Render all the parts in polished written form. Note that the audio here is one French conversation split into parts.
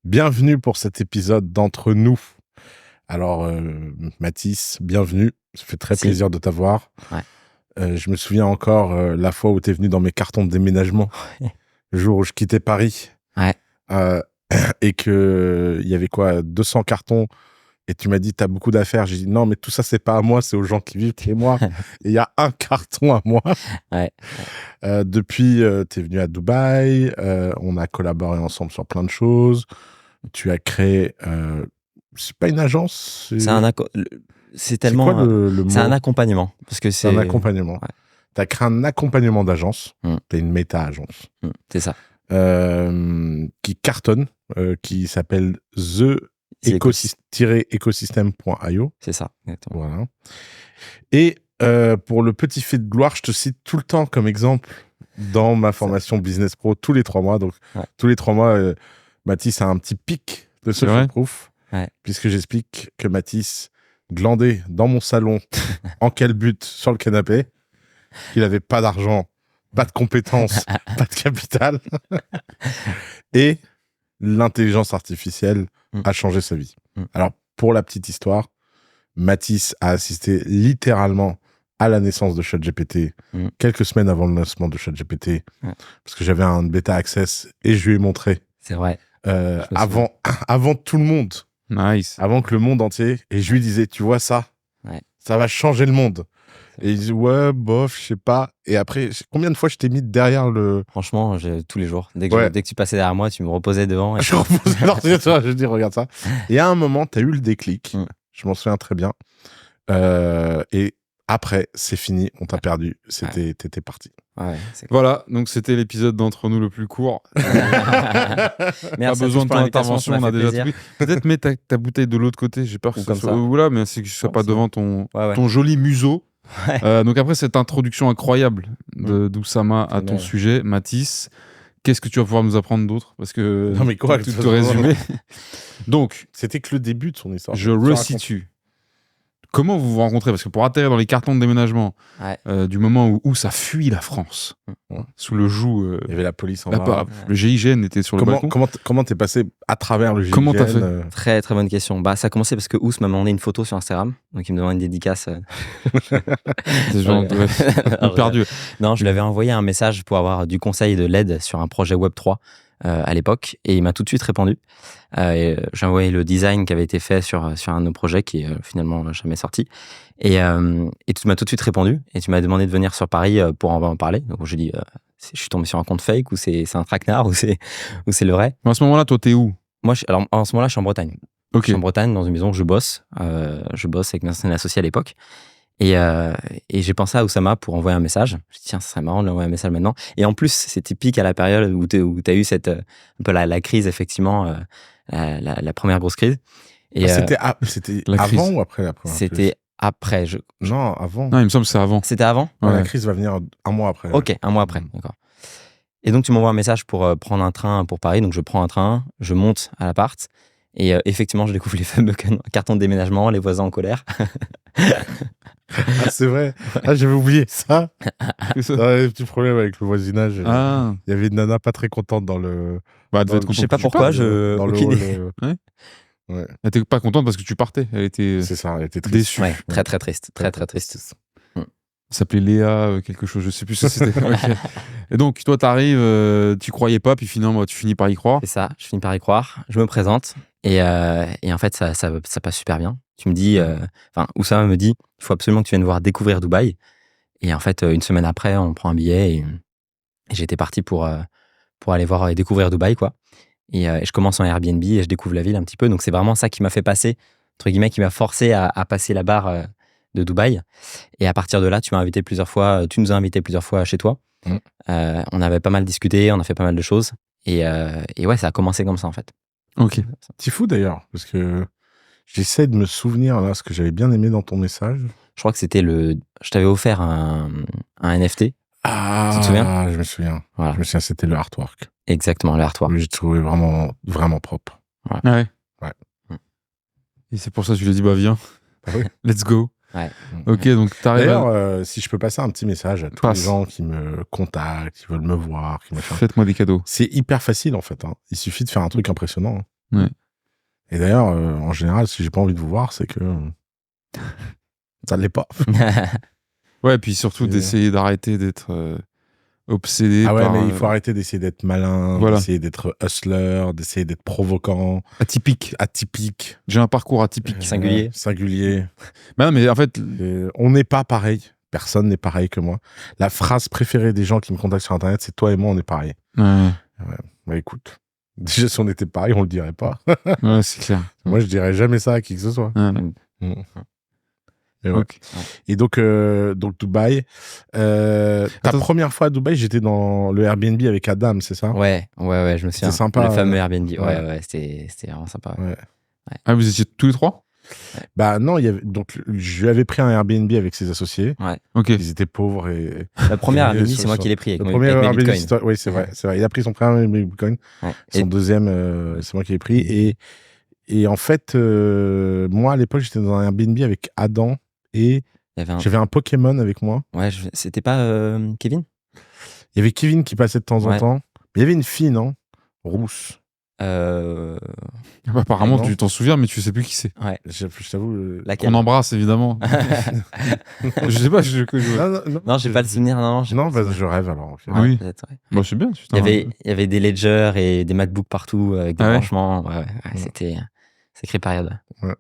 Bienvenue pour cet épisode d'Entre nous. Alors, Mathis, bienvenue. Ça fait très plaisir de t'avoir. Ouais. Je me souviens encore la fois où tu es venu dans mes cartons de déménagement, le jour où je quittais Paris. Ouais. Et qu'il y avait quoi, 200 cartons. Et tu m'as dit, tu as beaucoup d'affaires. J'ai dit, non, mais tout ça, c'est pas à moi, c'est aux gens qui vivent chez moi. Et il y a un carton à moi. Ouais. Depuis, tu es venu à Dubaï. On a collaboré ensemble sur plein de choses. Tu as créé... c'est pas une agence. C'est tellement. C'est quoi le mot? C'est un accompagnement. Parce que C'est un accompagnement. Ouais. Tu as créé un accompagnement d'agence. Tu es une méta-agence. C'est ça. Qui cartonne, qui s'appelle the-ecosystem.io. C'est ça, exactement. Voilà. Et pour le petit fait de gloire, je te cite tout le temps comme exemple dans ma formation Business Pro tous les 3 mois. Donc, tous les 3 mois, Mathis a un petit pic de social proof. Puisque j'explique que Mathis glandait dans mon salon en quel but sur le canapé, qu'il n'avait pas d'argent, pas de compétences, pas de capital. Et l'intelligence artificielle a changé sa vie. Alors, pour la petite histoire, Mathis a assisté littéralement à la naissance de ChatGPT quelques semaines avant le lancement de ChatGPT, parce que j'avais un bêta access et je lui ai montré. C'est vrai. Avant tout le monde. Nice. Avant que le monde entier. Et je lui disais, tu vois ça, ça va changer le monde. Et il dit, ouais, bof, je sais pas. Et après, combien de fois je t'ai mis derrière le... Franchement, tous les jours. Dès que tu passais derrière moi, tu me reposais devant. Et je reposais l'ordinateur, je dis, regarde ça. Et à un moment, tu as eu le déclic. Je m'en souviens très bien. Et après, c'est fini, on t'a perdu. T'étais parti. Voilà, donc c'était l'épisode d'Entre nous le plus court. Pas besoin de ton intervention, on a déjà tout pris. Peut-être mets ta bouteille de l'autre côté, j'ai peur que ça soit là, mais c'est que je ne sois pas devant ton joli museau. Donc après cette introduction incroyable d'Oussama à ton sujet, Mathis, qu'est-ce que tu vas pouvoir nous apprendre d'autre? Parce que non mais quoi, tout te résumer. Donc, c'était que le début de son histoire. Je resitue. Comment vous vous rencontrez? Parce que pour atterrir dans les cartons de déménagement, du moment où ça fuit la France, sous le joug... il y avait la police en bas. Le GIGN était sur le balcon. Comment t'es passé à travers le GIGN? Comment t'as fait? Très très bonne question. Ça a commencé parce que Ous m'a demandé une photo sur Instagram. Donc il me demandait une dédicace. C'est genre perdu. Non, je lui avais envoyé un message pour avoir du conseil et de l'aide sur un projet Web3 à l'époque. Et il m'a tout de suite répondu. J'ai envoyé le design qui avait été fait sur un de nos projets qui est finalement jamais sorti. Et tu m'as tout de suite répondu. Et tu m'as demandé de venir sur Paris pour en parler. Donc je dis, je suis tombé sur un compte fake ou c'est un traquenard ou c'est le vrai. Mais à ce moment-là, toi, t'es où? Moi, en ce moment-là, je suis en Bretagne. Okay. Je suis en Bretagne, dans une maison où je bosse. Je bosse avec mes anciens associés à l'époque. Et j'ai pensé à Oussama pour envoyer un message. Je me suis dit, tiens, ça serait marrant de lui envoyer un message maintenant. Et en plus, c'est typique à la période où tu as eu un peu la crise, effectivement, la première grosse crise. Et c'était avant ou après la première crise? C'était après. Non, avant. Non, il me semble que c'est avant. C'était avant? La crise va venir un mois après. Ok, un mois après, d'accord. Et donc, tu m'envoies un message pour prendre un train pour Paris. Donc, je prends un train, je monte à l'appart. Et effectivement, je découvre les fameux cartons de déménagement, les voisins en colère. C'est vrai. J'avais oublié ça. Il y avait des petits problèmes avec le voisinage. Il y avait une nana pas très contente dans le... je sais pas pourquoi. Dans le hall. Elle était pas contente parce que tu partais. C'est ça, elle était triste. Déçue. Très très triste. Très très triste. Ça s'appelait Léa, quelque chose, je sais plus ce que c'était. Okay. Et donc, toi, t'arrives, tu croyais pas, puis finalement, tu finis par y croire. C'est ça, je finis par y croire. Je me présente et en fait, ça passe super bien. Tu me dis, Oussama me dit, il faut absolument que tu viennes voir découvrir Dubaï. Et en fait, une semaine après, on prend un billet et j'étais parti pour aller voir et découvrir Dubaï, quoi. Et je commence en Airbnb et je découvre la ville un petit peu. Donc, c'est vraiment ça qui m'a fait passer, entre guillemets, qui m'a forcé à passer la barre de Dubaï. Et à partir de là, tu nous as invité plusieurs fois chez toi. On avait pas mal discuté, on a fait pas mal de choses. Et ouais, ça a commencé comme ça, en fait. Ok. C'est fou d'ailleurs, parce que j'essaie de me souvenir là, ce que j'avais bien aimé dans ton message. Je crois que c'était je t'avais offert un NFT. Ah, tu te souviens? Je me souviens. Voilà. Je me souviens, c'était le artwork. Exactement, le artwork. J'ai trouvé vraiment, vraiment propre. Ouais. Et c'est pour ça que je lui ai dit, viens. Oui. Let's go. Ouais. Ok, donc t'arrives. D'ailleurs, si je peux passer un petit message à tous les gens qui me contactent, qui veulent me voir, faites-moi des cadeaux. C'est hyper facile en fait. Il suffit de faire un truc impressionnant. Ouais. Et d'ailleurs, en général, si j'ai pas envie de vous voir, c'est que ça l'est pas. Ouais, puis surtout d'essayer d'arrêter d'être obsédé ah ouais, par... mais il faut arrêter d'essayer d'être malin, d'essayer d'être hustler, d'essayer d'être provocant. Atypique. J'ai un parcours atypique. Singulier. Mais en fait... on n'est pas pareil. Personne n'est pareil que moi. La phrase préférée des gens qui me contactent sur Internet, c'est toi et moi, on est pareil. Ouais. Bah écoute, déjà si on était pareil, on le dirait pas. Ouais, c'est clair. Moi, je dirais jamais ça à qui que ce soit. Et, okay. Et donc Dubaï. Ta première fois à Dubaï, j'étais dans le Airbnb avec Adam, c'est ça? Ouais, je me souviens. C'était sympa. Le fameux Airbnb. Ouais, c'était vraiment sympa. Ouais. Ah, vous étiez tous les trois? Bah non, donc je lui avais pris un Airbnb avec ses associés. Ouais. Ok. Ils étaient pauvres et. Le premier Airbnb, c'est moi qui l'ai pris avec le premier Airbnb. Oui, c'est vrai. Il a pris son premier Bitcoin. Ouais. Son deuxième, c'est moi qui l'ai pris. Et en fait, moi à l'époque, j'étais dans un Airbnb avec Adam et j'avais un Pokémon avec moi. Ouais, c'était pas Kevin? Il y avait Kevin qui passait de temps en temps. Mais il y avait une fille, non? Rousse. Apparemment, tu t'en souviens, mais tu sais plus qui c'est. Ouais. Je t'avoue. On embrasse, évidemment. Je sais pas. Non, j'ai pas le souvenir. Non, je rêve alors. Oui. Bon, c'est bien. Il y avait des ledgers et des MacBooks partout avec des branchements. C'était une sacrée période. Ouais.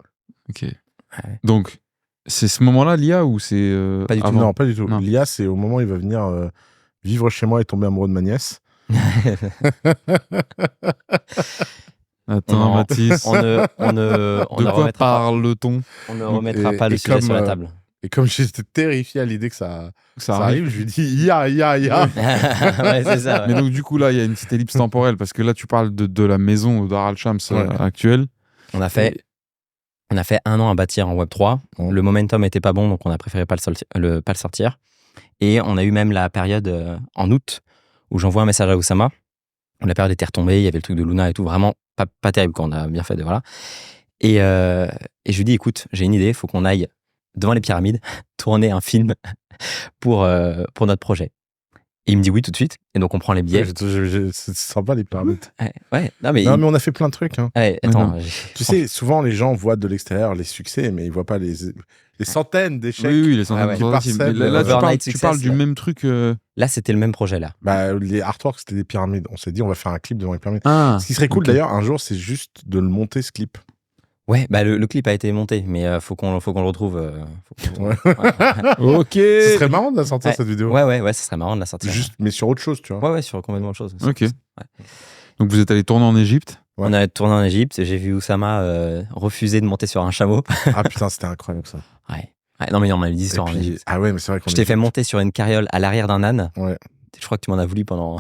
Ok. Ouais. Donc, c'est ce moment-là, l'IA, ou c'est pas du tout. Non, pas du tout. L'IA, c'est au moment où il va venir vivre chez moi et tomber amoureux de ma nièce. Attends, Mathis. De quoi parle-t-on? On ne remettra pas le sujet sur la table. Et comme j'étais terrifié à l'idée que ça arrive, je lui dis IA. Ouais, c'est ça. Ouais. Mais donc, du coup, là, il y a une petite ellipse temporelle parce que là, tu parles de la maison d'Harald Shams actuelle. On a fait 1 an à bâtir en Web3. Le momentum n'était pas bon, donc on a préféré pas le sortir. Et on a eu même la période en août où j'envoie un message à Oussama. La période était retombée, il y avait le truc de Luna et tout, vraiment pas terrible quand on a bien fait de voilà. Et je lui dis, écoute, j'ai une idée, il faut qu'on aille devant les pyramides tourner un film pour notre projet. Et il me dit oui tout de suite. Et donc on prend les billets. C'est sympa les pyramides. Ouais. Non mais on a fait plein de trucs. Hein. Ouais, attends. Tu sais, souvent les gens voient de l'extérieur les succès, mais ils voient pas les centaines d'échecs. Oui, les centaines d'échecs. Là, tu parles du même truc. Là, c'était le même projet là. Bah, les artworks, c'était des pyramides. On s'est dit, on va faire un clip devant les pyramides. Ce qui serait cool d'ailleurs, un jour, c'est juste de le monter ce clip. Ouais, bah le clip a été monté, mais faut qu'on le retrouve. Ok. Ce serait marrant de la sortir cette vidéo. Ouais, ce serait marrant de la sortir. Juste, mais sur autre chose, tu vois. Ouais, sur complètement autre chose. Ok. Donc vous êtes allé tourner en Égypte. On a tourné en Égypte. J'ai vu Oussama refuser de monter sur un chameau. Ah putain, c'était incroyable ça. Ouais. Non mais on a eu des histoires en Égypte. Ah ouais, mais c'est vrai qu'on. Je t'ai fait monter sur une carriole à l'arrière d'un âne. Ouais. Je crois que tu m'en as voulu pendant.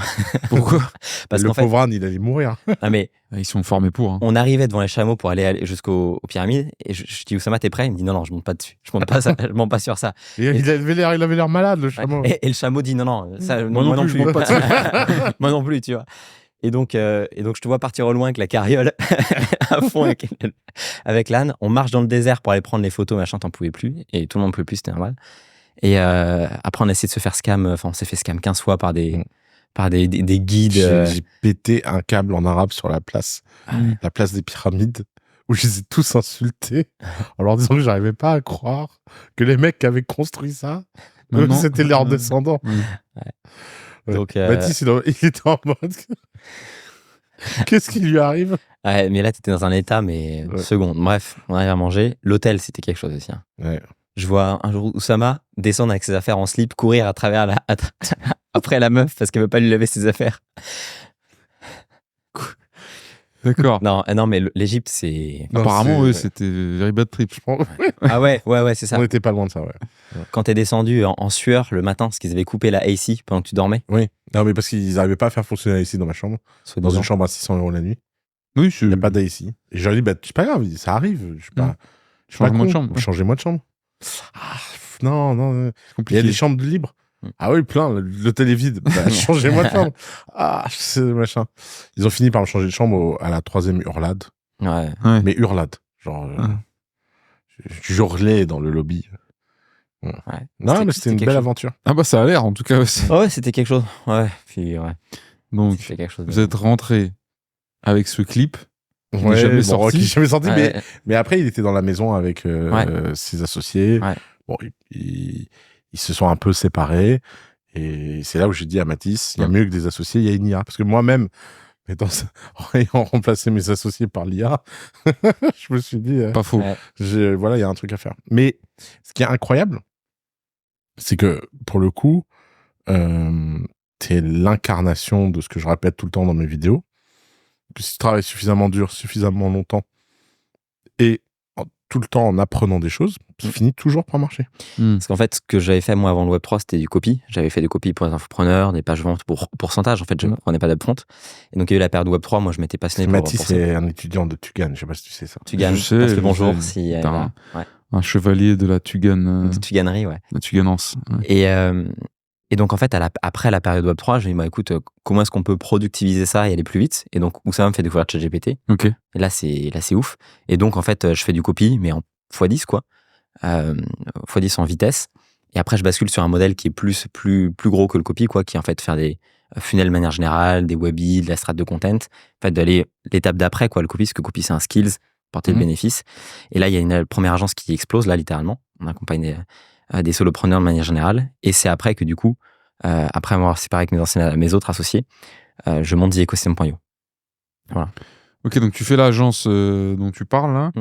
Pourquoi? Parce le pauvre âne, il allait mourir. Ah mais ils sont formés pour. On arrivait devant les chameaux pour aller jusqu'aux pyramides et je dis Oussama, t'es prêt? Il me dit non, je monte pas dessus. Je monte pas sur ça. Et il avait l'air malade le chameau. Et le chameau dit non, ça, moi non plus. Moi non plus, tu vois. Et donc je te vois partir au loin avec la carriole à fond avec l'âne. On marche dans le désert pour aller prendre les photos, machin, t'en pouvais plus et tout le monde pouvait plus, c'était normal. Et après on a essayé de se faire scam. Enfin, on s'est fait scam 15 fois par des guides. J'ai pété un câble en arabe sur la place des pyramides, où je les ai tous insultés en leur disant que j'arrivais pas à croire que les mecs qui avaient construit ça, c'était leurs descendants. Ouais. Donc, Mathis, il était en mode qu'est-ce qui lui arrive? Ouais, mais là t'étais dans un état, mais seconde. Bref, on arrive à manger. L'hôtel, c'était quelque chose aussi. Hein. Ouais. Je vois un jour Oussama descendre avec ses affaires en slip, courir à travers après la meuf parce qu'elle veut pas lui laver ses affaires. D'accord. Non, mais l'Égypte, c'est. Apparemment, c'était very bad trip, je pense. Ah ouais, c'est ça. On était pas loin de ça, ouais. Quand t'es descendu en sueur le matin, parce qu'ils avaient coupé la AC pendant que tu dormais. Oui. Non, mais parce qu'ils n'arrivaient pas à faire fonctionner l'AC dans ma chambre. Dans une chambre à 600 € la nuit. Oui, il n'y a pas d'AC. Et j'ai dit, c'est pas grave, ça arrive. Changez-moi de chambre. Changez-moi de chambre. Ah, non. Il y a des chambres libres. Ah oui, plein. L'hôtel est vide. Changez-moi de chambre. Ah, c'est machin. Ils ont fini par me changer de chambre à la 3e hurlade. Ouais. Mais hurlade. Genre, j'hurlais dans le lobby. Ouais. Non, mais c'était une belle aventure. Ah bah ça a l'air en tout cas aussi. Ouais, c'était quelque chose. Ouais. Puis, donc, vous êtes rentré avec ce clip jamais sorti, mais après, il était dans la maison avec ses associés. Ouais. Bon, ils se sont un peu séparés. Et c'est là où j'ai dit à Mathis, il y a mieux que des associés, il y a une IA. Parce que moi-même, en ayant remplacé mes associés par l'IA, je me suis dit... Pas faux. Voilà, il y a un truc à faire. Mais ce qui est incroyable, c'est que, pour le coup, t'es l'incarnation de ce que je répète tout le temps dans mes vidéos. Que si tu travailles suffisamment dur, suffisamment longtemps, et tout le temps en apprenant des choses, ça finit toujours par marcher. Parce qu'en fait, ce que j'avais fait moi avant le Web3, c'était du copy. J'avais fait du copy pour les infopreneurs, des pages ventes pour pourcentage. En fait, je ne prenais pas d'upfront. Et donc, il y a eu la période Web3. Moi, je m'étais passionné pour Mathis, c'est un étudiant de Tugan. Je ne sais pas si tu sais ça. Tugan, je sais. Le bonjour. Si, un chevalier de la Tugan. De Tuganerie, ouais. La Tuganance. Ouais. Et donc, en fait, après la période Web3, je me dis, écoute, comment est-ce qu'on peut productiviser ça et aller plus vite? Et donc, Oussama me fait découvrir ChatGPT. Ok. Et là, c'est ouf. Et donc, en fait, je fais du copy, mais en x10, quoi. x10 en vitesse. Et après, je bascule sur un modèle qui est plus gros que le copy, quoi, qui est en fait faire des funnels de manière générale, des webis, de la strat de content. En fait, d'aller l'étape d'après, quoi, le copy, parce que le copy, c'est un skills, porter le bénéfice. Et là, il y a une première agence qui explose, là, littéralement. On accompagne des solopreneurs de manière générale. Et c'est après que, du coup, après m'avoir séparé avec mes autres associés, je monte TheEcosystem.io. Voilà. Ok, donc tu fais l'agence dont tu parles, là.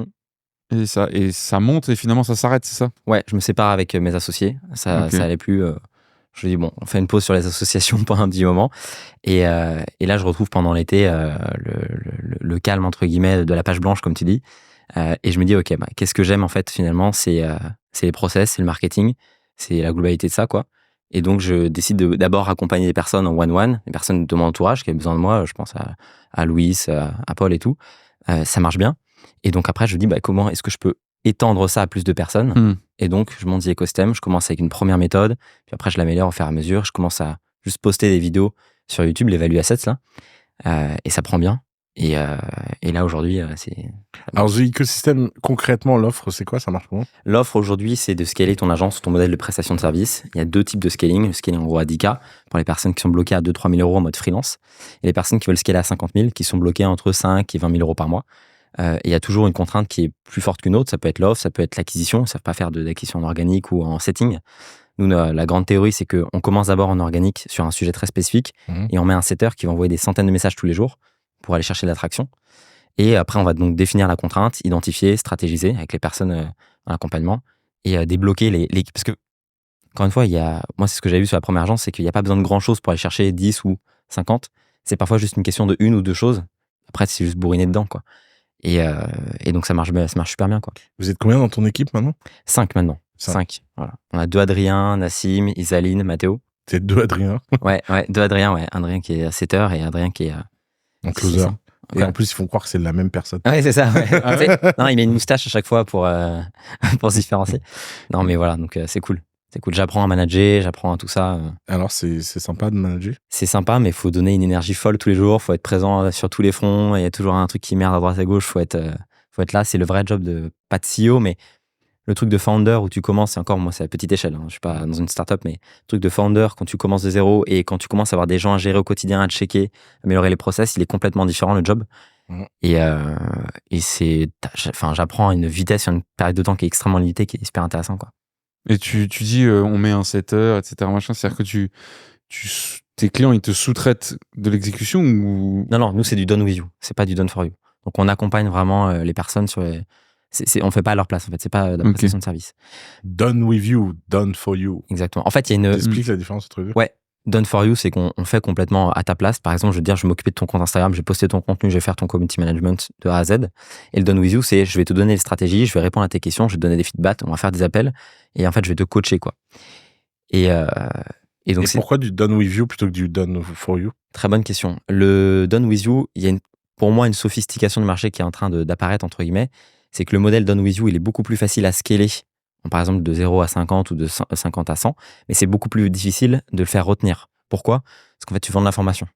Et ça monte et finalement ça s'arrête, c'est ça? Ouais, je me sépare avec mes associés. Ça allait plus. Je dis bon, on fait une pause sur les associations pendant un petit moment. Et là, je retrouve pendant l'été le calme entre guillemets de la page blanche, comme tu dis. Et je me dis ok, qu'est-ce que j'aime en fait finalement, c'est les process, c'est le marketing, c'est la globalité de ça, quoi. Et donc je décide d'abord accompagner des personnes en one-one, des personnes de mon entourage qui avaient besoin de moi. Je pense à Louis, à Paul et tout. Ça marche bien. Et donc après, je me dis, comment est-ce que je peux étendre ça à plus de personnes? Et donc, je monte TheEcosystem, je commence avec une première méthode, puis après, je l'améliore au fur et à mesure. Je commence à juste poster des vidéos sur YouTube, les value assets, là. Et ça prend bien. Et là, aujourd'hui, c'est... Alors, TheEcosystem, concrètement, l'offre, c'est quoi? Ça marche comment? L'offre, aujourd'hui, c'est de scaler ton agence ou ton modèle de prestation de service. Il y a 2 types de scaling. Le scaling, en gros, à 10K, pour les personnes qui sont bloquées à 2-3 000 euros en mode freelance. Et les personnes qui veulent scaler à 50 000, qui sont bloquées entre 5 et 20 000 euros par mois. Et il y a toujours une contrainte qui est plus forte qu'une autre. Ça peut être l'offre, ça peut être l'acquisition. Ils ne savent pas faire d'acquisition en organique ou en setting. Nous, la grande théorie, c'est qu'on commence d'abord en organique sur un sujet très spécifique et on met un setter qui va envoyer des centaines de messages tous les jours pour aller chercher de l'attraction. Et après, on va donc définir la contrainte, identifier, stratégiser avec les personnes en accompagnement et débloquer les... Parce que, encore une fois, moi, c'est ce que j'avais vu sur la première agence, c'est qu'il n'y a pas besoin de grand-chose pour aller chercher 10 ou 50. C'est parfois juste une question de 1 ou 2 choses. Après, c'est juste bourriner dedans, quoi. Et donc, ça marche super bien, quoi. Vous êtes combien dans ton équipe maintenant? 5 maintenant. 5. Voilà. On a 2 Adrien, Nassim, Isaline, Mathéo. C'est 2 Adrien? Ouais, 2 Adrien, ouais. Adrien qui est setter et Adrien qui est... un closer. Et en plus, ils font croire que c'est la même personne. Ouais, c'est ça. Ouais. Non, il met une moustache à chaque fois pour se différencier. Non, mais voilà, donc c'est cool. C'est cool. J'apprends à manager, j'apprends à tout ça. Alors, c'est sympa de manager? C'est sympa, mais il faut donner une énergie folle tous les jours. Il faut être présent sur tous les fronts. Il y a toujours un truc qui merde à droite à gauche. Il faut être là. C'est le vrai job pas de CEO, mais le truc de founder où tu commences, c'est encore, moi, c'est à petite échelle. Je suis pas dans une startup, mais le truc de founder, quand tu commences de zéro et quand tu commences à avoir des gens à gérer au quotidien, à checker, améliorer les process, il est complètement différent, le job. Et j'apprends à une vitesse sur une période de temps qui est extrêmement limitée, qui est super intéressant, quoi. Et tu dis, on met un setter, etc., machin. C'est-à-dire que tes clients, ils te sous-traitent de l'exécution ou... Non, nous, c'est du done with you. C'est pas du done for you. Donc, on accompagne vraiment les personnes sur les... on fait pas à leur place, en fait. C'est pas de la prestation de service. Done with you, done for you. Exactement. En fait, il y a une... T'expliques la différence entre les deux? Ouais. Done for you, c'est qu'on fait complètement à ta place. Par exemple, je veux dire, je vais m'occuper de ton compte Instagram, je vais poster ton contenu, je vais faire ton community management de A à Z. Et le done with you, c'est je vais te donner les stratégies, je vais répondre à tes questions, je vais te donner des feedbacks, on va faire des appels. Et en fait, je vais te coacher, quoi. Et donc, pourquoi du done with you plutôt que du done for you? Très bonne question. Le done with you, il y a pour moi une sophistication du marché qui est en train d'apparaître, entre guillemets. C'est que le modèle done with you, il est beaucoup plus facile à scaler, par exemple de 0 à 50 ou de 50 à 100, mais c'est beaucoup plus difficile de le faire retenir. Pourquoi? Parce qu'en fait, tu vends de l'information.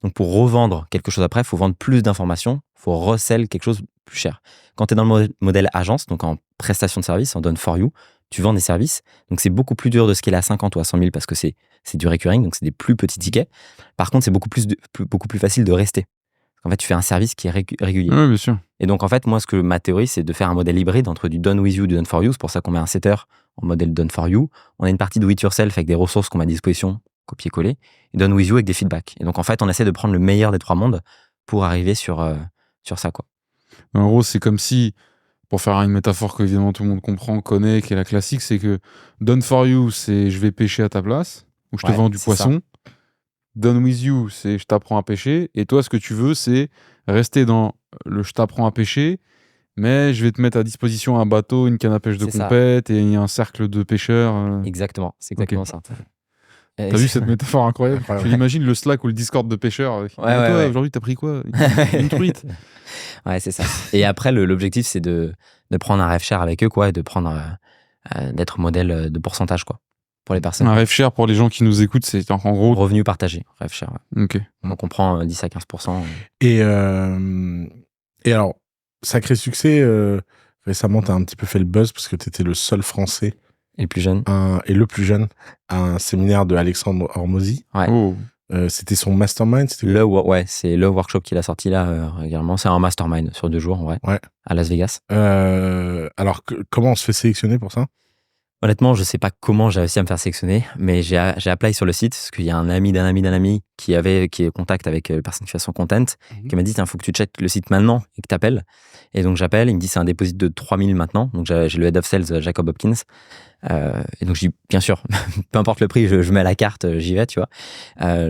Donc, pour revendre quelque chose après, il faut vendre plus d'informations, il faut resell quelque chose plus cher. Quand tu es dans le modèle agence, donc en prestation de service, en done for you, tu vends des services. Donc, c'est beaucoup plus dur de scaler à 50 ou à 100 000 parce que c'est du recurring, donc c'est des plus petits tickets. Par contre, c'est beaucoup plus facile de rester. En fait, tu fais un service qui est régulier. Oui, bien sûr. Et donc, en fait, moi, ma théorie, c'est de faire un modèle hybride entre du done with you et du done for you. C'est pour ça qu'on met un setter en modèle done for you. On a une partie do it yourself avec des ressources qu'on met à disposition, copier-coller, et done with you avec des feedbacks. Et donc, en fait, on essaie de prendre le meilleur des 3 mondes pour arriver sur ça, quoi. En gros, c'est comme si, pour faire une métaphore que évidemment tout le monde comprend, connaît, qui est la classique, c'est que done for you, c'est je vais pêcher à ta place, ou je te vends du poisson. Ça. Done with you, c'est je t'apprends à pêcher. Et toi, ce que tu veux, c'est rester dans le je t'apprends à pêcher, mais je vais te mettre à disposition un bateau, une canne à pêche de compète et un cercle de pêcheurs. Exactement, c'est exactement ça. T'as vu cette métaphore incroyable? Tu imagines le Slack ou le Discord de pêcheurs. Ouais. Aujourd'hui, t'as pris quoi? Une truite. Ouais, c'est ça. Et après, l'objectif, c'est de prendre un rev share avec eux, quoi, et de prendre d'être modèle de pourcentage, quoi, pour les personnes. Un rev share, pour les gens qui nous écoutent, c'est en gros... Revenu partagé, rev share. Ouais. Ok. Donc, on prend 10 à 15%. Et alors, sacré succès, récemment, t'as un petit peu fait le buzz parce que t'étais le seul Français et le plus jeune à un séminaire de Alexandre Hormozy. Ouais. C'était son mastermind. C'est le workshop qu'il a sorti là régulièrement. C'est un mastermind sur 2 jours, en vrai, à Las Vegas. Alors, comment on se fait sélectionner pour ça? Honnêtement, je sais pas comment j'ai réussi à me faire sélectionner, mais j'ai appelé sur le site parce qu'il y a un ami d'un ami d'un ami qui est en contact avec la personne qui fait son content, qui m'a dit il faut que tu checkes le site maintenant et que tu appelles. Et donc j'appelle, il me dit c'est un dépôt de 3000 maintenant. Donc j'ai le head of sales Jacob Hopkins. Et donc je dis bien sûr, peu importe le prix, je mets à la carte, j'y vais, tu vois.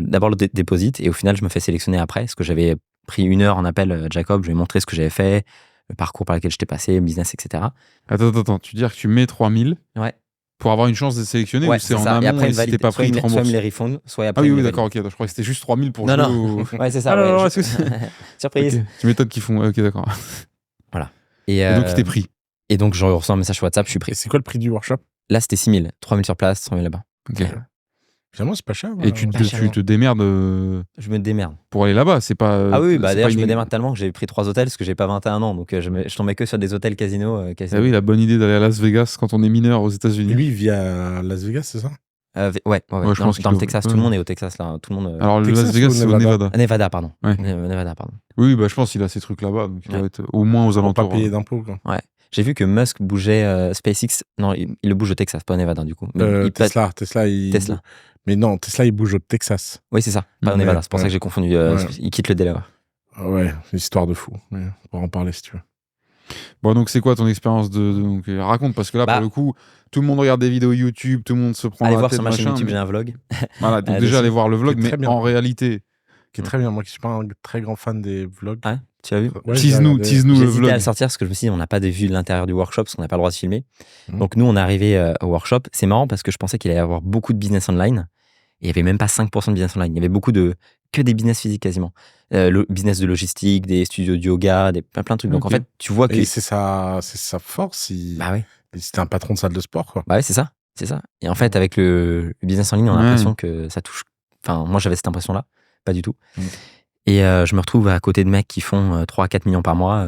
D'abord le dépôt et au final je me fais sélectionner après parce que j'avais pris 1 heure en appel Jacob, je lui ai montré ce que j'avais fait, le parcours par lequel j'étais passé, business, etc. Attends, tu veux dire que tu mets 3000 pour avoir une chance de sélectionner ou c'est en amont et après, si t'es pas pris, ils te remboursent? Soit ils me les refund, soit après. Ah oui, d'accord, ok. Je crois que c'était juste 3000 pour jouer. Non. Ouais, c'est ça. Alors, surprise. Okay. Tu m'étonnes qu'ils font. Ok, d'accord. Voilà. Et donc, il t'est pris. Et donc, je reçois un message sur WhatsApp, je suis pris. Et c'est quoi le prix du workshop? Là, c'était 6000. 3000 sur place, 3000 là-bas. Ok. Finalement, c'est pas cher. Et tu te démerdes. Je me démerde. Pour aller là-bas, c'est pas. Ah oui, d'ailleurs, je me démerde tellement que j'ai pris 3 hôtels parce que j'ai pas 21 ans. Donc, je tombais que sur des hôtels casino. Ah oui, la bonne idée d'aller à Las Vegas quand on est mineur aux États-Unis. Lui, il vit à Las Vegas, c'est ça? Ouais, je pense dans le Texas, tout le monde est au Texas là. Tout le monde. Alors, le Las Vegas, c'est au Nevada. Nevada, pardon. Ouais. Nevada, pardon. Oui, je pense qu'il a ces trucs là-bas. Donc, il doit être au moins aux alentours. Pas payer d'impôts, quoi. Ouais. J'ai vu que Musk bougeait SpaceX. Non, il le bouge au Texas, pas au Nevada, du coup. Mais Tesla. Mais non, Tesla, il bouge au Texas. Oui, c'est ça, pas au Nevada. C'est pour ça que j'ai confondu. Il quitte le Delaware. Ouais, une histoire de fou. Mais on pourra en parler si tu veux. Bon, donc c'est quoi ton expérience donc, raconte, parce que là, pour le coup, tout le monde regarde des vidéos YouTube, tout le monde se prend la tête. Allez voir sur ma chaîne YouTube, j'ai un vlog. Voilà, donc déjà, allez voir le vlog, mais en réalité... Qui est très bien. Moi, qui suis pas un très grand fan des vlogs. Ah, tu as vu? Tease-nous le vlog. J'ai hésité à le sortir parce que je me suis dit, on n'a pas de vue de l'intérieur du workshop parce qu'on n'a pas le droit de filmer. Donc nous, on est arrivé au workshop. C'est marrant parce que je pensais qu'il allait y avoir beaucoup de business online. Et il n'y avait même pas 5% de business online. Il y avait que des business physiques quasiment. Le business de logistique, des studios de yoga, plein de trucs. Donc en fait, tu vois que... Et c'est sa force. Bah oui. C'était un patron de salle de sport, quoi. Bah oui, c'est ça. Et en fait, avec le business en ligne, on a l'impression que ça touche... Enfin, moi, j'avais cette impression-là. Pas du tout. Et je me retrouve à côté de mecs qui font 3 à 4 millions par mois,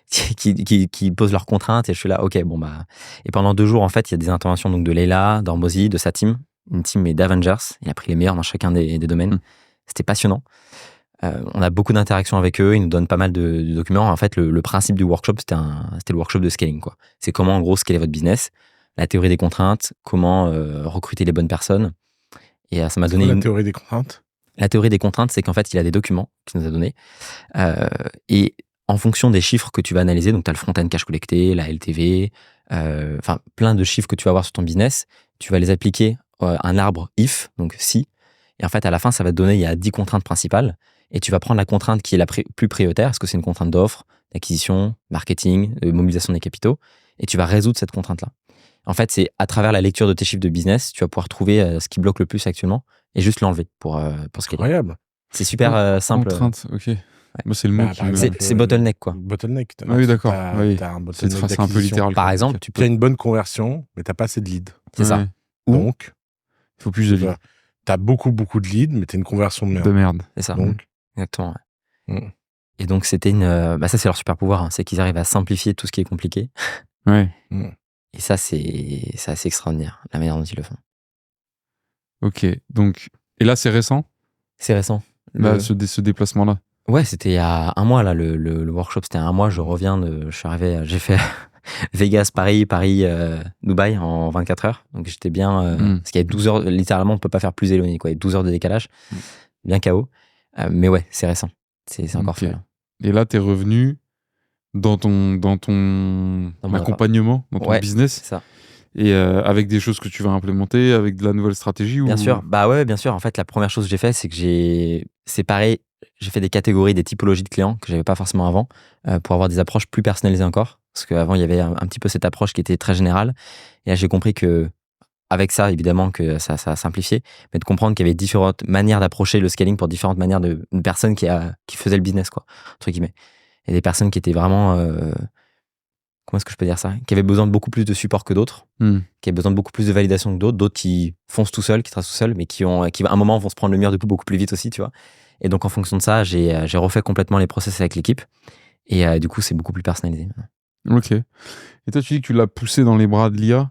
qui posent leurs contraintes, et je suis là, ok, bon bah... Et pendant 2 jours, en fait, il y a des interventions donc, de Leila, d'Hormozy, de sa team, une team d'Avengers. Il a pris les meilleurs dans chacun des domaines. C'était passionnant. On a beaucoup d'interactions avec eux, ils nous donnent pas mal de documents. En fait, le principe du workshop, c'était le workshop de scaling, quoi. C'est comment, en gros, scaler votre business, la théorie des contraintes, comment recruter les bonnes personnes. Et ça m'a donné la théorie des contraintes. La théorie des contraintes, c'est qu'en fait, il a des documents qu'il nous a donnés. Et en fonction des chiffres que tu vas analyser, donc tu as le front-end cash collecté, la LTV, enfin plein de chiffres que tu vas avoir sur ton business, tu vas les appliquer à un arbre if, donc si. Et en fait, à la fin, ça va te donner, il y a 10 contraintes principales. Et tu vas prendre la contrainte qui est la plus prioritaire. Est-ce que c'est une contrainte d'offre, d'acquisition, marketing, de mobilisation des capitaux? Et tu vas résoudre cette contrainte-là. En fait, c'est à travers la lecture de tes chiffres de business, tu vas pouvoir trouver ce qui bloque le plus actuellement et juste l'enlever pour ce qu'il y a. Incroyable. C'est super simple. Contrainte, ok. Ouais. Moi, c'est le mot qui c'est bottleneck, quoi. Bottleneck. Ah oui, d'accord. Oui. C'est un peu littéral. Par exemple, tu as une bonne conversion, mais tu n'as pas assez de leads. C'est ça. Donc, il faut plus de leads. Tu as beaucoup de leads, mais tu as une conversion de merde. C'est ça. Donc, exactement. Ouais. Et donc, c'était ça, c'est leur super pouvoir. Hein. C'est qu'ils arrivent à simplifier tout ce qui est compliqué. Ouais. Et ça, c'est assez extraordinaire, la manière dont ils le font. Ok. Donc, et là, c'est récent? C'est récent. Ce déplacement-là? Ouais, c'était il y a un mois, là, le workshop, c'était un mois. Je suis arrivé, j'ai fait Vegas, Paris, Dubaï en 24 heures. Donc j'étais bien, parce qu'il y a 12 heures, littéralement, on peut pas faire plus éloigné, quoi. Il y a 12 heures de décalage, bien KO. Mais ouais, c'est récent. C'est encore fait. Là. Et là, t'es revenu dans ton accompagnement, dans ton business. C'est ça. Et avec des choses que tu vas implémenter, avec de la nouvelle stratégie Bien sûr. Bah ouais, bien sûr. En fait, la première chose que j'ai fait, c'est que j'ai séparé, j'ai fait des catégories, des typologies de clients que j'avais pas forcément avant, pour avoir des approches plus personnalisées encore. Parce qu'avant, il y avait un petit peu cette approche qui était très générale. Et là, j'ai compris que, avec ça, évidemment, que ça a simplifié, mais de comprendre qu'il y avait différentes manières d'approcher le scaling pour différentes manières de personnes qui faisaient le business, quoi, entre guillemets. Et des personnes qui étaient vraiment, comment est-ce que je peux dire ça, qui avaient besoin de beaucoup plus de support que d'autres, qui avaient besoin de beaucoup plus de validation que d'autres qui foncent tout seuls, qui tracent tout seuls, mais qui à un moment vont se prendre le mur du coup beaucoup plus vite aussi, tu vois. Et donc en fonction de ça, j'ai refait complètement les process avec l'équipe, et du coup c'est beaucoup plus personnalisé. Ok. Et toi tu dis que tu l'as poussé dans les bras de l'IA.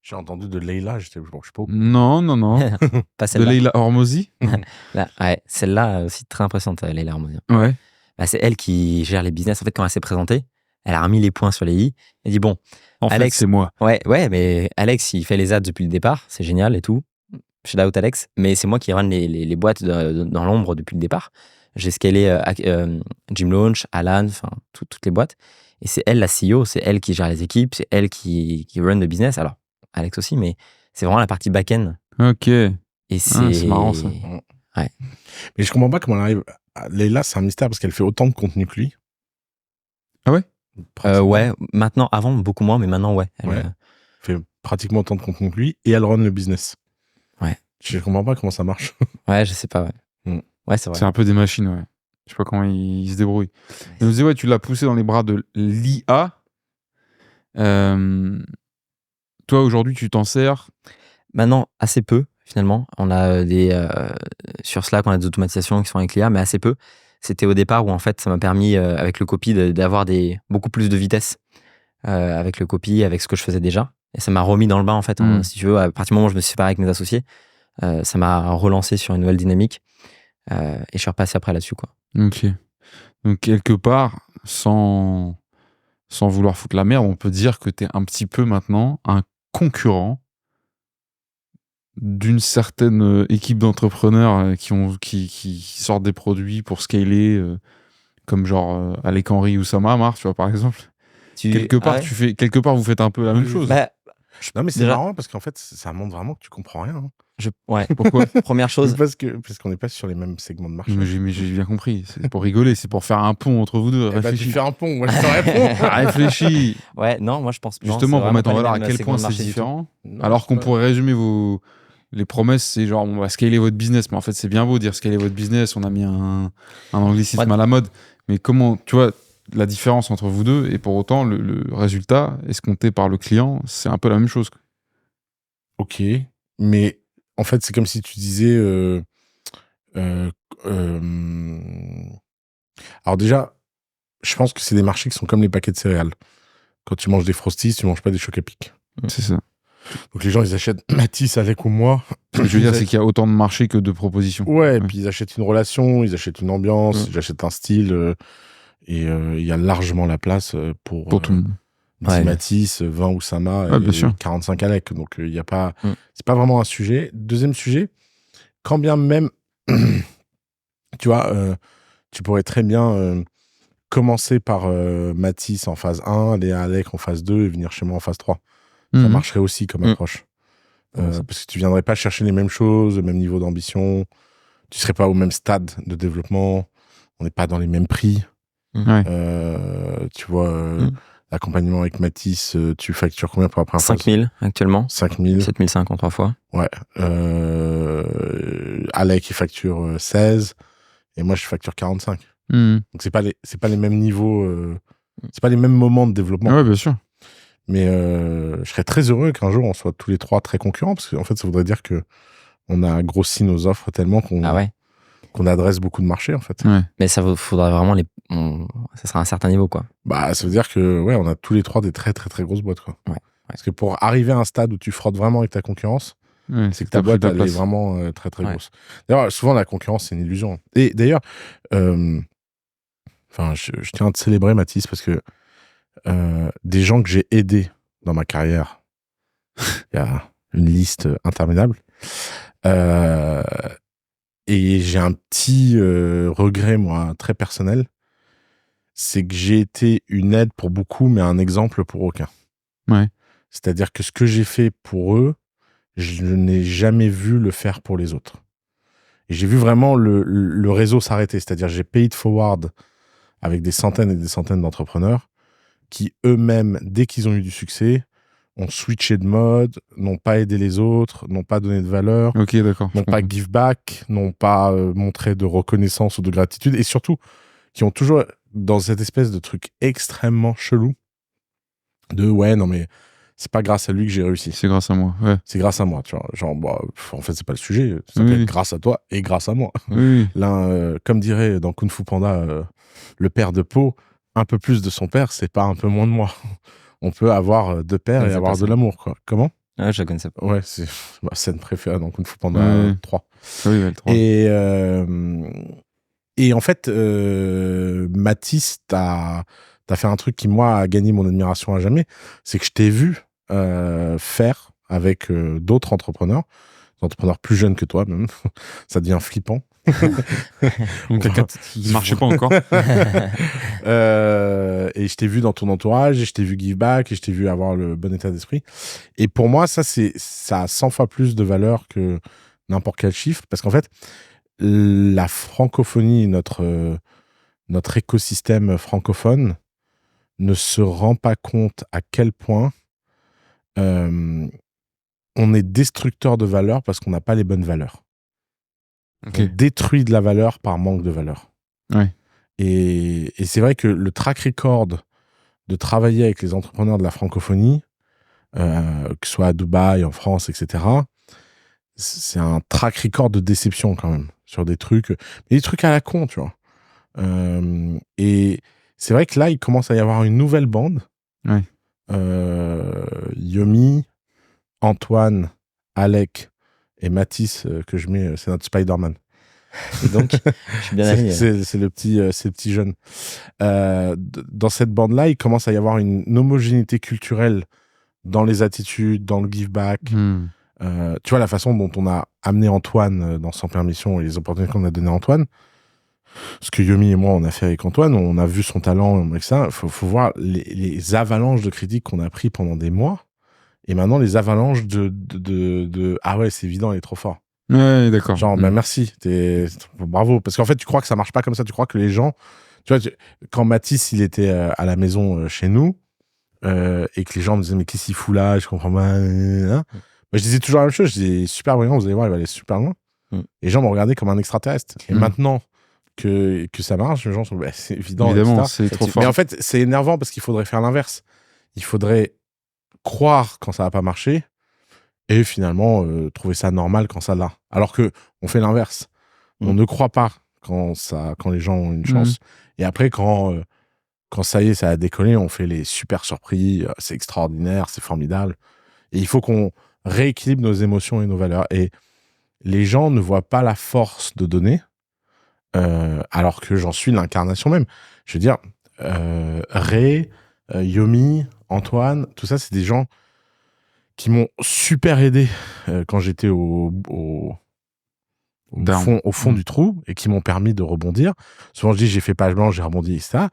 J'ai entendu de Leila, je sais pas. Non. Pas celle-là. De Leila Hormozi. Là, ouais, celle-là aussi très impressionnante, Leila Hormozi. Ouais. Bah, c'est elle qui gère les business. En fait, quand elle s'est présentée, elle a remis les points sur les i. Elle dit bon, en Alex, fait, c'est moi. Ouais, mais Alex, il fait les ads depuis le départ, c'est génial et tout. Shout out Alex, mais c'est moi qui run les boîtes dans l'ombre depuis le départ. J'ai scalé Gym Launch, Alan, enfin toutes les boîtes. Et c'est elle la CEO, c'est elle qui gère les équipes, c'est elle qui run le business. Alors Alex aussi, mais c'est vraiment la partie back-end. Ok. Et c'est marrant ça. Ouais. Mais je comprends pas comment elle arrive. Leila, c'est un mystère parce qu'elle fait autant de contenu que lui. Ah ouais? Ouais, maintenant, avant beaucoup moins, mais maintenant ouais. Elle fait pratiquement autant de contenu que lui et elle run le business. Ouais. Je comprends pas comment ça marche. Ouais, je sais pas, ouais. Ouais, c'est vrai. C'est un peu des machines, ouais. Je sais pas comment ils se débrouillent. Elle nous disait, ouais, tu l'as poussé dans les bras de l'IA. Toi, aujourd'hui, tu t'en sers? Maintenant, assez peu, finalement. On a sur Slack, on a des automatisations qui sont avec l'IA, mais assez peu. C'était au départ où, en fait, ça m'a permis, avec le copy, d'avoir beaucoup plus de vitesse avec le copy, avec ce que je faisais déjà. Et ça m'a remis dans le bain, en fait. Si tu veux, à partir du moment où je me suis séparé avec mes associés, ça m'a relancé sur une nouvelle dynamique. Et je suis repassé après là-dessus, quoi. Ok. Donc, quelque part, sans vouloir foutre la merde, on peut dire que tu es un petit peu maintenant un concurrent d'une certaine équipe d'entrepreneurs qui sortent des produits pour scaler, comme genre Alec Henry ou Oussama Ammar, tu vois, par exemple. Quelque part, vous faites un peu la même chose. Bah, non, mais c'est marrant parce qu'en fait, ça montre vraiment que tu comprends rien. Hein. Ouais. Pourquoi? Première chose. Parce qu'on n'est pas sur les mêmes segments de marché. Mais j'ai bien compris. C'est pour rigoler, c'est pour faire un pont entre vous deux. Tu fais un pont, moi je te réponds. Réfléchis. Ouais, non, moi je pense. Justement, pour mettre en valeur à quel point c'est différent. Alors qu'on pourrait résumer les promesses, c'est genre on va scaler votre business. Mais en fait, c'est bien beau dire scaler votre business. On a mis un anglicisme à la mode. Mais comment, tu vois, la différence entre vous deux, et pour autant, le résultat escompté par le client, c'est un peu la même chose. Ok, mais en fait, c'est comme si tu disais... Alors déjà, je pense que c'est des marchés qui sont comme les paquets de céréales. Quand tu manges des Frosties, tu manges pas des chocs à pic. C'est ça. Donc les gens, ils achètent Matisse, Alec ou moi. Ce que je veux dire, c'est qu'il y a autant de marchés que de propositions. Ouais, et puis ils achètent une relation, ils achètent une ambiance, ils achètent un style. Et il y a largement la place pour tout le monde. 10 Matisse, 20 Oussama et 45 Alec. Donc il y a pas... C'est pas vraiment un sujet. Deuxième sujet, quand bien même... tu vois, tu pourrais très bien commencer par Matisse en phase 1, aller à Alec en phase 2 et venir chez moi en phase 3. Ça marcherait aussi comme approche. Parce que tu viendrais pas chercher les mêmes choses, le même niveau d'ambition. Tu serais pas au même stade de développement. On n'est pas dans les mêmes prix. Tu vois, l'accompagnement avec Matisse, tu factures combien pour la première 5 000 actuellement. 5 000. 7 500 3 fois. Ouais. Alec, il facture 16 et moi, je facture 45. Donc, c'est pas les mêmes niveaux, c'est pas les mêmes moments de développement. Ouais, bien sûr. Mais je serais très heureux qu'un jour, on soit tous les trois très concurrents parce qu'en fait, ça voudrait dire que on a grossi nos offres tellement qu'on adresse beaucoup de marchés, en fait. Ouais. Mais ça faudrait vraiment ça sera un certain niveau, quoi. Bah, ça veut dire que, ouais, on a tous les trois des très, très, très grosses boîtes, quoi. Ouais. Parce que pour arriver à un stade où tu frottes vraiment avec ta concurrence, c'est que ta boîte, elle est vraiment très, très grosse. D'ailleurs, souvent, la concurrence, c'est une illusion. Et d'ailleurs, je tiens à te célébrer, Mathis, parce que des gens que j'ai aidés dans ma carrière, il y a une liste interminable. Et j'ai un petit regret, moi, très personnel. C'est que j'ai été une aide pour beaucoup, mais un exemple pour aucun. Ouais. C'est-à-dire que ce que j'ai fait pour eux, je n'ai jamais vu le faire pour les autres. Et j'ai vu vraiment le réseau s'arrêter. C'est-à-dire j'ai payé de forward avec des centaines et des centaines d'entrepreneurs qui eux-mêmes, dès qu'ils ont eu du succès, ont switché de mode, n'ont pas aidé les autres, n'ont pas donné de valeur, n'ont pas give back, n'ont pas montré de reconnaissance ou de gratitude, et surtout, qui ont toujours, dans cette espèce de truc extrêmement chelou, de ouais, non mais c'est pas grâce à lui que j'ai réussi. C'est grâce à moi, ouais. C'est grâce à moi, tu vois. Genre, en fait, c'est pas le sujet. Ça peut être grâce à toi et grâce à moi. L'un, comme dirait dans Kung Fu Panda, le père de Po, un peu plus de son père, c'est pas un peu moins de moi. On peut avoir deux pères et avoir de l'amour, quoi. Comment ? Ouais, je la connaissais pas. Ouais, c'est ma scène préférée dans Kung Fu Panda 3. Oui, le 3. Et en fait, Mathis, t'as fait un truc qui, moi, a gagné mon admiration à jamais. C'est que je t'ai vu faire avec d'autres entrepreneurs, des entrepreneurs plus jeunes que toi, même. Ça devient flippant. Donc, il ne marchait pas encore. Et je t'ai vu dans ton entourage, et je t'ai vu give back, et je t'ai vu avoir le bon état d'esprit. Et pour moi, ça a 100 fois plus de valeur que n'importe quel chiffre, parce qu'en fait, la francophonie, notre écosystème francophone ne se rend pas compte à quel point on est destructeur de valeur parce qu'on n'a pas les bonnes valeurs. On détruit de la valeur par manque de valeur. Ouais. Et c'est vrai que le track record de travailler avec les entrepreneurs de la francophonie, que ce soit à Dubaï, en France, etc., c'est un track record de déception quand même, sur des trucs, mais des trucs à la con, tu vois. Et c'est vrai que là, il commence à y avoir une nouvelle bande. Ouais. Yomi, Antoine, Alec et Mathis, que je mets, c'est notre Spider-Man. Et donc, je suis bien aligné. C'est le petit jeune. Dans cette bande-là, il commence à y avoir une homogénéité culturelle dans les attitudes, dans le give back. Tu vois, la façon dont on a amené Antoine dans Sans Permission et les opportunités qu'on a données à Antoine. Ce que Yomi et moi, on a fait avec Antoine, on a vu son talent avec ça. Faut voir les avalanches de critiques qu'on a pris pendant des mois. Et maintenant, les avalanches de ah ouais, c'est évident, il est trop fort. Ouais, d'accord. Genre, merci, bravo. Parce qu'en fait, tu crois que ça marche pas comme ça. Tu crois que les gens, tu vois, quand Mathis, il était à la maison chez nous, et que les gens me disaient, mais qu'est-ce qu'il fout là? Je comprends pas. Moi, je disais toujours la même chose. Je disais, super brillant, vous allez voir, il va aller super loin. Et les gens me regardaient comme un extraterrestre. Et maintenant que ça marche, les gens sont, c'est évident. Évidemment, c'est trop fort. Mais en fait, c'est énervant parce qu'il faudrait faire l'inverse. Il faudrait croire quand ça va pas marcher et finalement trouver ça normal quand ça l'a. Alors que on fait l'inverse. On ne croit pas quand les gens ont une chance. Et après, quand ça y est, ça a décollé, on fait les super surpris, c'est extraordinaire, c'est formidable. Et il faut qu'on rééquilibre nos émotions et nos valeurs. Et les gens ne voient pas la force de donner, alors que j'en suis l'incarnation même. Je veux dire, Ray, Yomi, Antoine, tout ça, c'est des gens qui m'ont super aidé quand j'étais au fond du trou et qui m'ont permis de rebondir. Souvent, je dis, j'ai fait page blanche, j'ai rebondi, etc.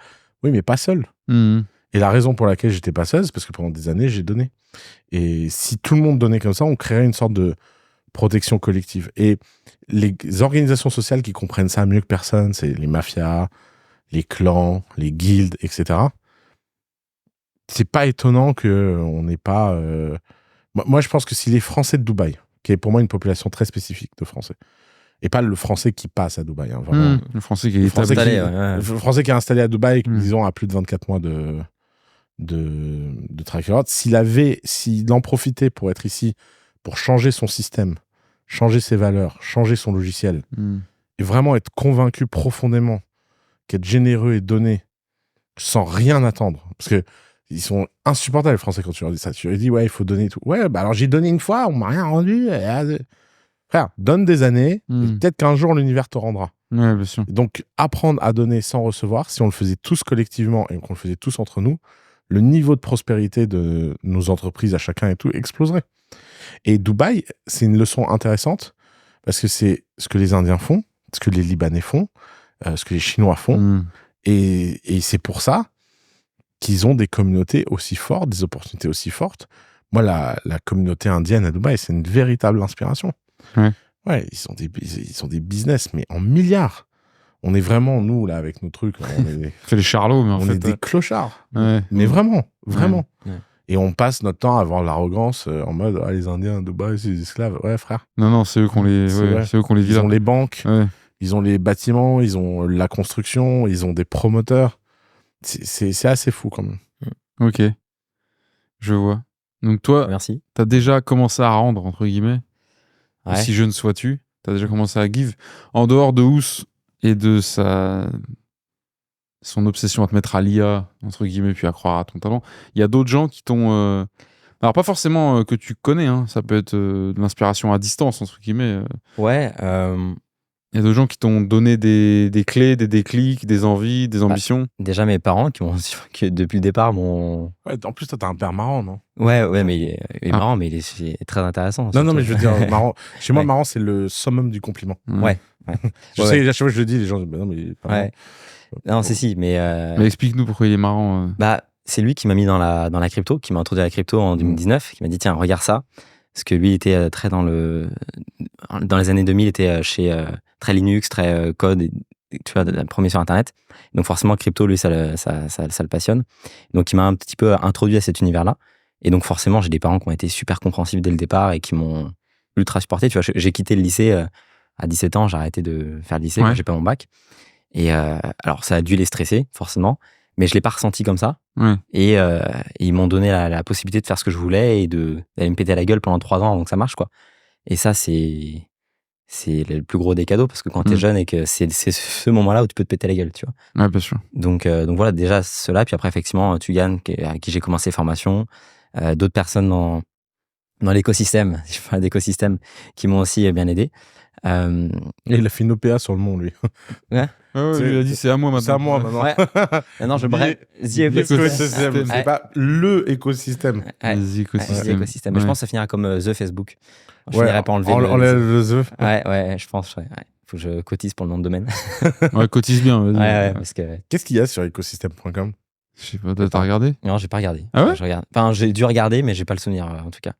Oui, mais pas seul. Et la raison pour laquelle j'étais pas seul, c'est parce que pendant des années, j'ai donné. Et si tout le monde donnait comme ça, on créerait une sorte de protection collective. Et les organisations sociales qui comprennent ça mieux que personne, c'est les mafias, les clans, les guildes, etc. C'est pas étonnant qu'on n'ait pas... Moi, je pense que si les Français de Dubaï, qui est pour moi une population très spécifique de Français, et pas le Français qui passe à Dubaï, hein, vraiment, le Français qui est installé, le Français qui est installé à Dubaï, disons, à plus de 24 mois de track record, s'il en profitait pour être ici, pour changer son système, changer ses valeurs, changer son logiciel, et vraiment être convaincu profondément qu'être généreux et donner sans rien attendre, parce que Ils sont insupportables, les Français, quand tu leur dis ça. Tu leur dis, ouais, il faut donner tout. Ouais, bah alors j'ai donné une fois, on m'a rien rendu. Frère, donne des années, et peut-être qu'un jour l'univers te rendra. Ouais, bien sûr. Donc, apprendre à donner sans recevoir, si on le faisait tous collectivement et qu'on le faisait tous entre nous, le niveau de prospérité de nos entreprises à chacun et tout exploserait. Et Dubaï, c'est une leçon intéressante parce que c'est ce que les Indiens font, ce que les Libanais font, ce que les Chinois font. Et c'est pour ça qu'ils ont des communautés aussi fortes, des opportunités aussi fortes. Moi, la communauté indienne à Dubaï, c'est une véritable inspiration. Ouais, ils ont des business, mais en milliards. On est vraiment, nous, là, avec nos trucs. C'est les charlots, mais on est des clochards. Mais vraiment. Ouais. Et on passe notre temps à avoir l'arrogance en mode les Indiens à Dubaï, c'est des esclaves. Ouais, frère. Non, c'est eux qu'on les vit. Ils ont les banques, ils ont les bâtiments, ils ont la construction, ils ont des promoteurs. C'est assez fou, quand même. Ok. Je vois. Donc, toi, merci. T'as déjà commencé à rendre, entre guillemets. Si jeune sois-tu, t'as déjà commencé à give. En dehors de Ous et de son obsession à te mettre à l'IA, entre guillemets, puis à croire à ton talent, il y a d'autres gens qui t'ont... Alors, pas forcément que tu connais, hein, ça peut être de l'inspiration à distance, entre guillemets. Ouais. Il y a d'autres gens qui t'ont donné des clés, des déclics, des envies, des ambitions. Déjà, mes parents qui depuis le départ m'ont... Ouais, en plus, toi, t'as un père marrant, non? Ouais, mais il est marrant, mais il est très intéressant. Non, mais je veux dire, marrant. Chez moi, marrant, c'est le summum du compliment. Ouais. Je sais, à chaque fois que je le dis, les gens disent, non, mais il est pas marrant. Non, si, mais... Mais explique-nous pourquoi il est marrant. C'est lui qui m'a mis dans la crypto, qui m'a introduit à la crypto en 2019, qui m'a dit, tiens, regarde ça. Parce que lui, il était très dans les années 2000, il était très Linux, très code, tu vois, premier sur Internet. Donc forcément, crypto, lui, ça le passionne. Donc il m'a un petit peu introduit à cet univers-là. Et donc forcément, j'ai des parents qui ont été super compréhensifs dès le départ et qui m'ont ultra supporté. Tu vois, j'ai quitté le lycée à 17 ans, j'ai arrêté de faire le lycée, j'ai pas mon bac. Et alors, ça a dû les stresser, forcément. Mais je l'ai pas ressenti comme ça. Et ils m'ont donné la possibilité de faire ce que je voulais et d'aller me péter à la gueule pendant 3 ans avant que ça marche, quoi. Et ça, c'est le plus gros des cadeaux parce que quand t'es jeune et que c'est ce moment-là où tu peux te péter la gueule, tu vois. Ouais, bien sûr. Donc voilà, déjà cela. Puis après, effectivement, Tugan, à qui j'ai commencé formation, d'autres personnes dans l'écosystème, je parle d'écosystème, qui m'ont aussi bien aidé. Il a fait une OPA sur le monde, lui. Ouais. Il a dit c'est à moi maintenant. C'est à moi maintenant. Ouais. Non, je bref. L'écosystème. C'est pas le écosystème. Les écosystèmes. Mais je pense que ça finira comme The Facebook. Je finirai pas enlever le The. Ouais, je pense. Ouais. Faut que je cotise pour le nom de domaine. Ouais, cotise bien. Ouais, parce que... Qu'est-ce qu'il y a sur écosystème.com? Je sais pas, t'as regardé? Non, j'ai pas regardé. Ah ouais? Enfin, j'ai dû regarder, mais j'ai pas le souvenir, en tout cas.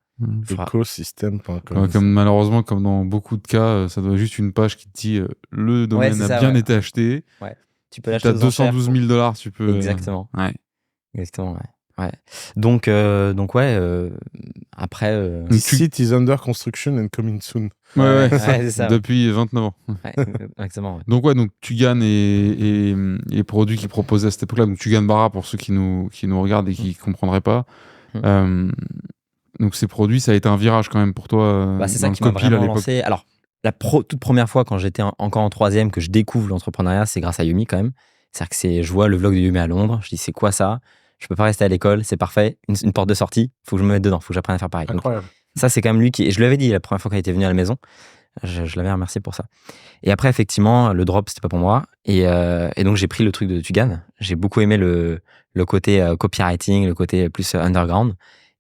Écosystème.com. Malheureusement, comme dans beaucoup de cas, ça doit juste une page qui te dit le domaine a bien été acheté. Ouais. Tu peux l'acheter. T'as 212 000 $, tu peux. Exactement. Ouais. Exactement, ouais. Donc ouais, après... The site is under construction and coming soon. Ouais, c'est ça. Depuis 29 ans. Ouais, exactement. Ouais. Donc Tugan et les produits qu'ils proposaient à cette époque-là, donc Tugan Bara pour ceux qui nous regardent et qui ne comprendraient pas. Donc ces produits, ça a été un virage quand même pour toi. C'est ça qui m'a vraiment lancé. Alors, la toute première fois quand j'étais encore en 3e que je découvre l'entrepreneuriat, c'est grâce à Yumi quand même. C'est-à-dire que je vois le vlog de Yumi à Londres, je dis c'est quoi ça? Je peux pas rester à l'école, c'est parfait, une porte de sortie, faut que je me mette dedans, faut que j'apprenne à faire pareil. Incroyable. Donc, ça c'est quand même lui et je lui avais dit la première fois qu'il était venu à la maison, je l'avais remercié pour ça. Et après effectivement, le drop c'était pas pour moi et donc j'ai pris le truc de Tugan. J'ai beaucoup aimé le côté copywriting, le côté plus underground.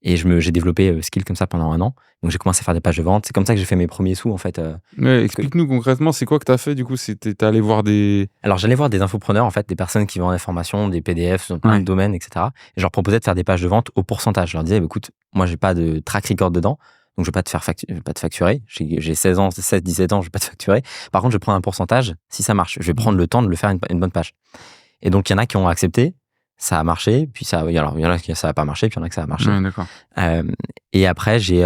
Et j'ai développé skill comme ça pendant 1 an. Donc j'ai commencé à faire des pages de vente. C'est comme ça que j'ai fait mes premiers sous en fait. Explique-nous concrètement, c'est quoi que tu as fait du coup? T'es allé voir des... Alors j'allais voir des infopreneurs en fait, des personnes qui vendent des formations, des PDF dans plein de domaines, etc. Et je leur proposais de faire des pages de vente au pourcentage. Je leur disais, écoute, moi j'ai pas de track record dedans, donc je vais pas te facturer. J'ai 16 ans, 16, 17 ans, je vais pas te facturer. Par contre, je prends un pourcentage si ça marche. Je vais prendre le temps de le faire une bonne page. Et donc il y en a qui ont accepté. Ça a marché, puis il y en a qui ça a pas marché, puis il y en a que ça a marché. Ouais, d'accord. Et après j'ai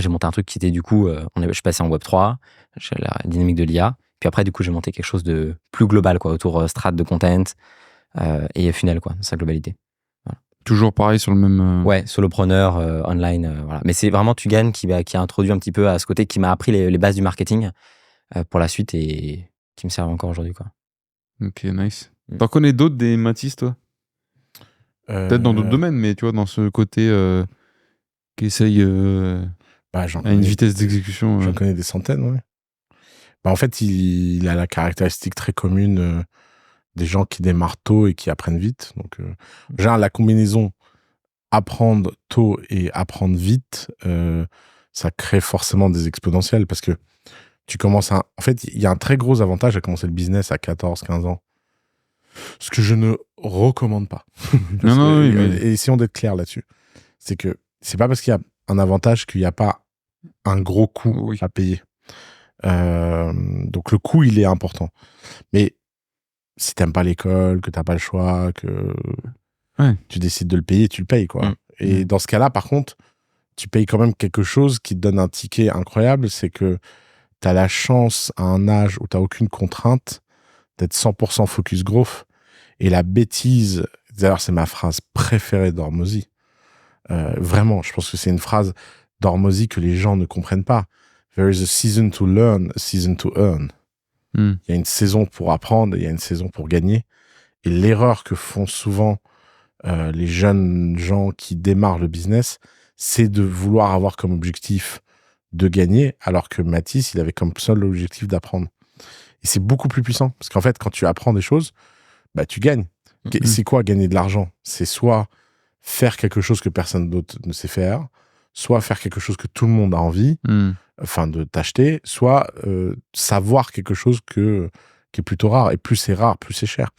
monté un truc qui était du coup, je suis passé en Web3, j'ai la dynamique de l'IA. Puis après du coup j'ai monté quelque chose de plus global quoi, autour strat de content et funnel quoi, dans sa globalité. Voilà. Toujours pareil sur le même. Ouais, solopreneur online, voilà. Mais c'est vraiment Tugan qui a introduit un petit peu à ce côté, qui m'a appris les bases du marketing pour la suite et qui me servent encore aujourd'hui quoi. Ok, nice. T'en connais d'autres des Matisse toi? Peut-être dans d'autres domaines, mais tu vois, dans ce côté qui essaye à une vitesse d'exécution. J'en connais des centaines, ouais. En fait, il a la caractéristique très commune des gens qui démarrent tôt et qui apprennent vite. Donc, genre, la combinaison apprendre tôt et apprendre vite, ça crée forcément des exponentiels parce que tu commences à... En fait, il y a un très gros avantage à commencer le business à 14, 15 ans. Ce que je ne recommande pas. Et essayons d'être clairs là-dessus. C'est que c'est pas parce qu'il y a un avantage qu'il n'y a pas un gros coût à payer. Donc le coût, il est important. Mais si t'aimes pas l'école, que t'as pas le choix, que tu décides de le payer, tu le payes, quoi. Et dans ce cas-là, par contre, tu payes quand même quelque chose qui te donne un ticket incroyable, c'est que t'as la chance à un âge où t'as aucune contrainte d'être 100% focus growth. Et la bêtise, d'ailleurs c'est ma phrase préférée d'Hormozy. Vraiment, je pense que c'est une phrase d'Hormozy que les gens ne comprennent pas. There is a season to learn, a season to earn. Il y a une saison pour apprendre, il y a une saison pour gagner. Et l'erreur que font souvent les jeunes gens qui démarrent le business, c'est de vouloir avoir comme objectif de gagner, alors que Mathis, il avait comme seul objectif d'apprendre. Et c'est beaucoup plus puissant, parce qu'en fait, quand tu apprends des choses, bah, tu gagnes. C'est quoi gagner de l'argent? C'est soit faire quelque chose que personne d'autre ne sait faire, soit faire quelque chose que tout le monde a envie, enfin de t'acheter, soit savoir quelque chose qui est plutôt rare. Et plus c'est rare, plus c'est cher.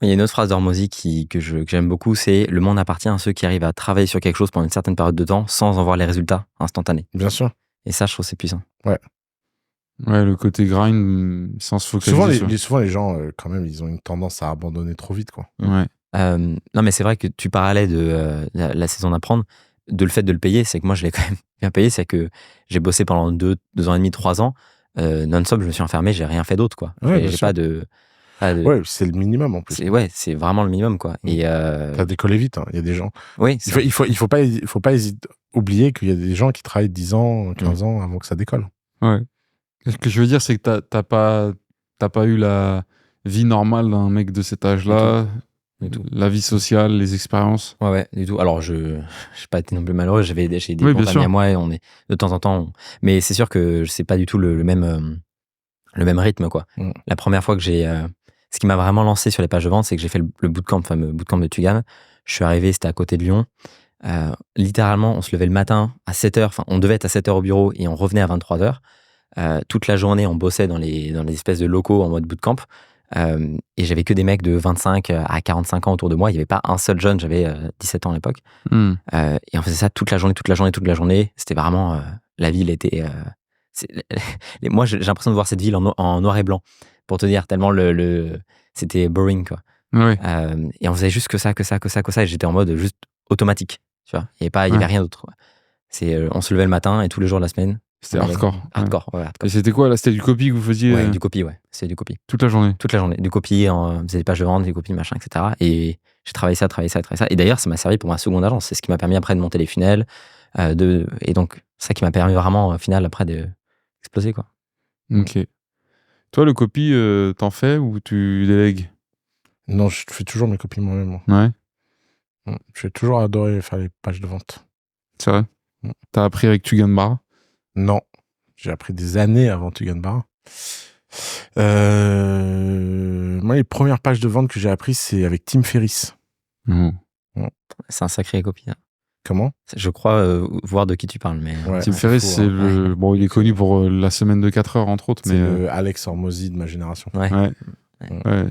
Il y a une autre phrase d'Hormozy que j'aime beaucoup, c'est « Le monde appartient à ceux qui arrivent à travailler sur quelque chose pendant une certaine période de temps sans en voir les résultats instantanés. » Bien sûr. Et ça, je trouve c'est puissant. Ouais, le côté grind sans se focaliser. Souvent, les gens, quand même, ils ont une tendance à abandonner trop vite, quoi. Ouais. Non, mais c'est vrai que tu parlais de la saison d'apprendre, de le fait de le payer, c'est que moi, je l'ai quand même bien payé, c'est que j'ai bossé pendant 2 ans et demi, 3 ans, non-stop, je me suis enfermé, j'ai rien fait d'autre, quoi. Ouais, j'ai pas de... Ouais, c'est le minimum en plus. C'est vraiment le minimum, quoi. Et t'as décollé vite, hein. Il y a des gens. Oui. Il faut pas oublier qu'il y a des gens qui travaillent 10 ans, 15 ans avant que ça décolle. Ouais. Ce que je veux dire, c'est que t'as pas eu la vie normale d'un mec de cet âge-là, la vie sociale, les expériences. Ouais, du tout. Alors, j'ai pas été non plus malheureux, j'ai des bons amis à moi et on est de temps en temps. Mais c'est sûr que c'est pas du tout le même rythme, quoi. La première fois que ce qui m'a vraiment lancé sur les pages de vente, c'est que j'ai fait le bootcamp, le fameux bootcamp de Tugan. Je suis arrivé, c'était à côté de Lyon. Littéralement, on se levait le matin à 7h, enfin, on devait être à 7h au bureau et on revenait à 23h. Toute la journée, on bossait dans les espèces de locaux en mode bootcamp. Et j'avais que des mecs de 25 à 45 ans autour de moi. Il n'y avait pas un seul jeune, j'avais 17 ans à l'époque. Et on faisait ça toute la journée. C'était vraiment... la ville était... moi, j'ai l'impression de voir cette ville en noir et blanc. Pour te dire, tellement c'était boring, quoi. Ouais. Et on faisait juste que ça. Et j'étais en mode juste automatique. Tu vois, il y avait rien d'autre. On se levait le matin et tous les jours de la semaine. C'était hardcore. Hardcore. Et c'était quoi là? C'était du copy que vous faisiez? Ouais, du copy, ouais. C'était du copy. Toute la journée? Toute la journée. Du copy, on faisait des pages de vente, du copy, machin, etc. Et j'ai travaillé ça. Et d'ailleurs, ça m'a servi pour ma seconde agence. C'est ce qui m'a permis après de monter les funnels. Et donc, ça qui m'a permis vraiment, au final, après, d'exploser, quoi. Ok. Toi, le copy, t'en fais ou tu délègues? Non, je fais toujours mes copies moi-même. Ouais. J'ai toujours adoré faire les pages de vente. C'est vrai? T'as appris avec Tugan Bar? Non. J'ai appris des années avant Tugan Bar. Moi, les premières pages de vente que j'ai appris, c'est avec Tim Ferriss. C'est un sacré copy. Hein. Comment? Je crois voir de qui tu parles. Mais Tim Ferriss, c'est le... Bon, il est connu pour la semaine de 4 heures, entre autres. C'est le Alex Hormozy de ma génération. Ouais,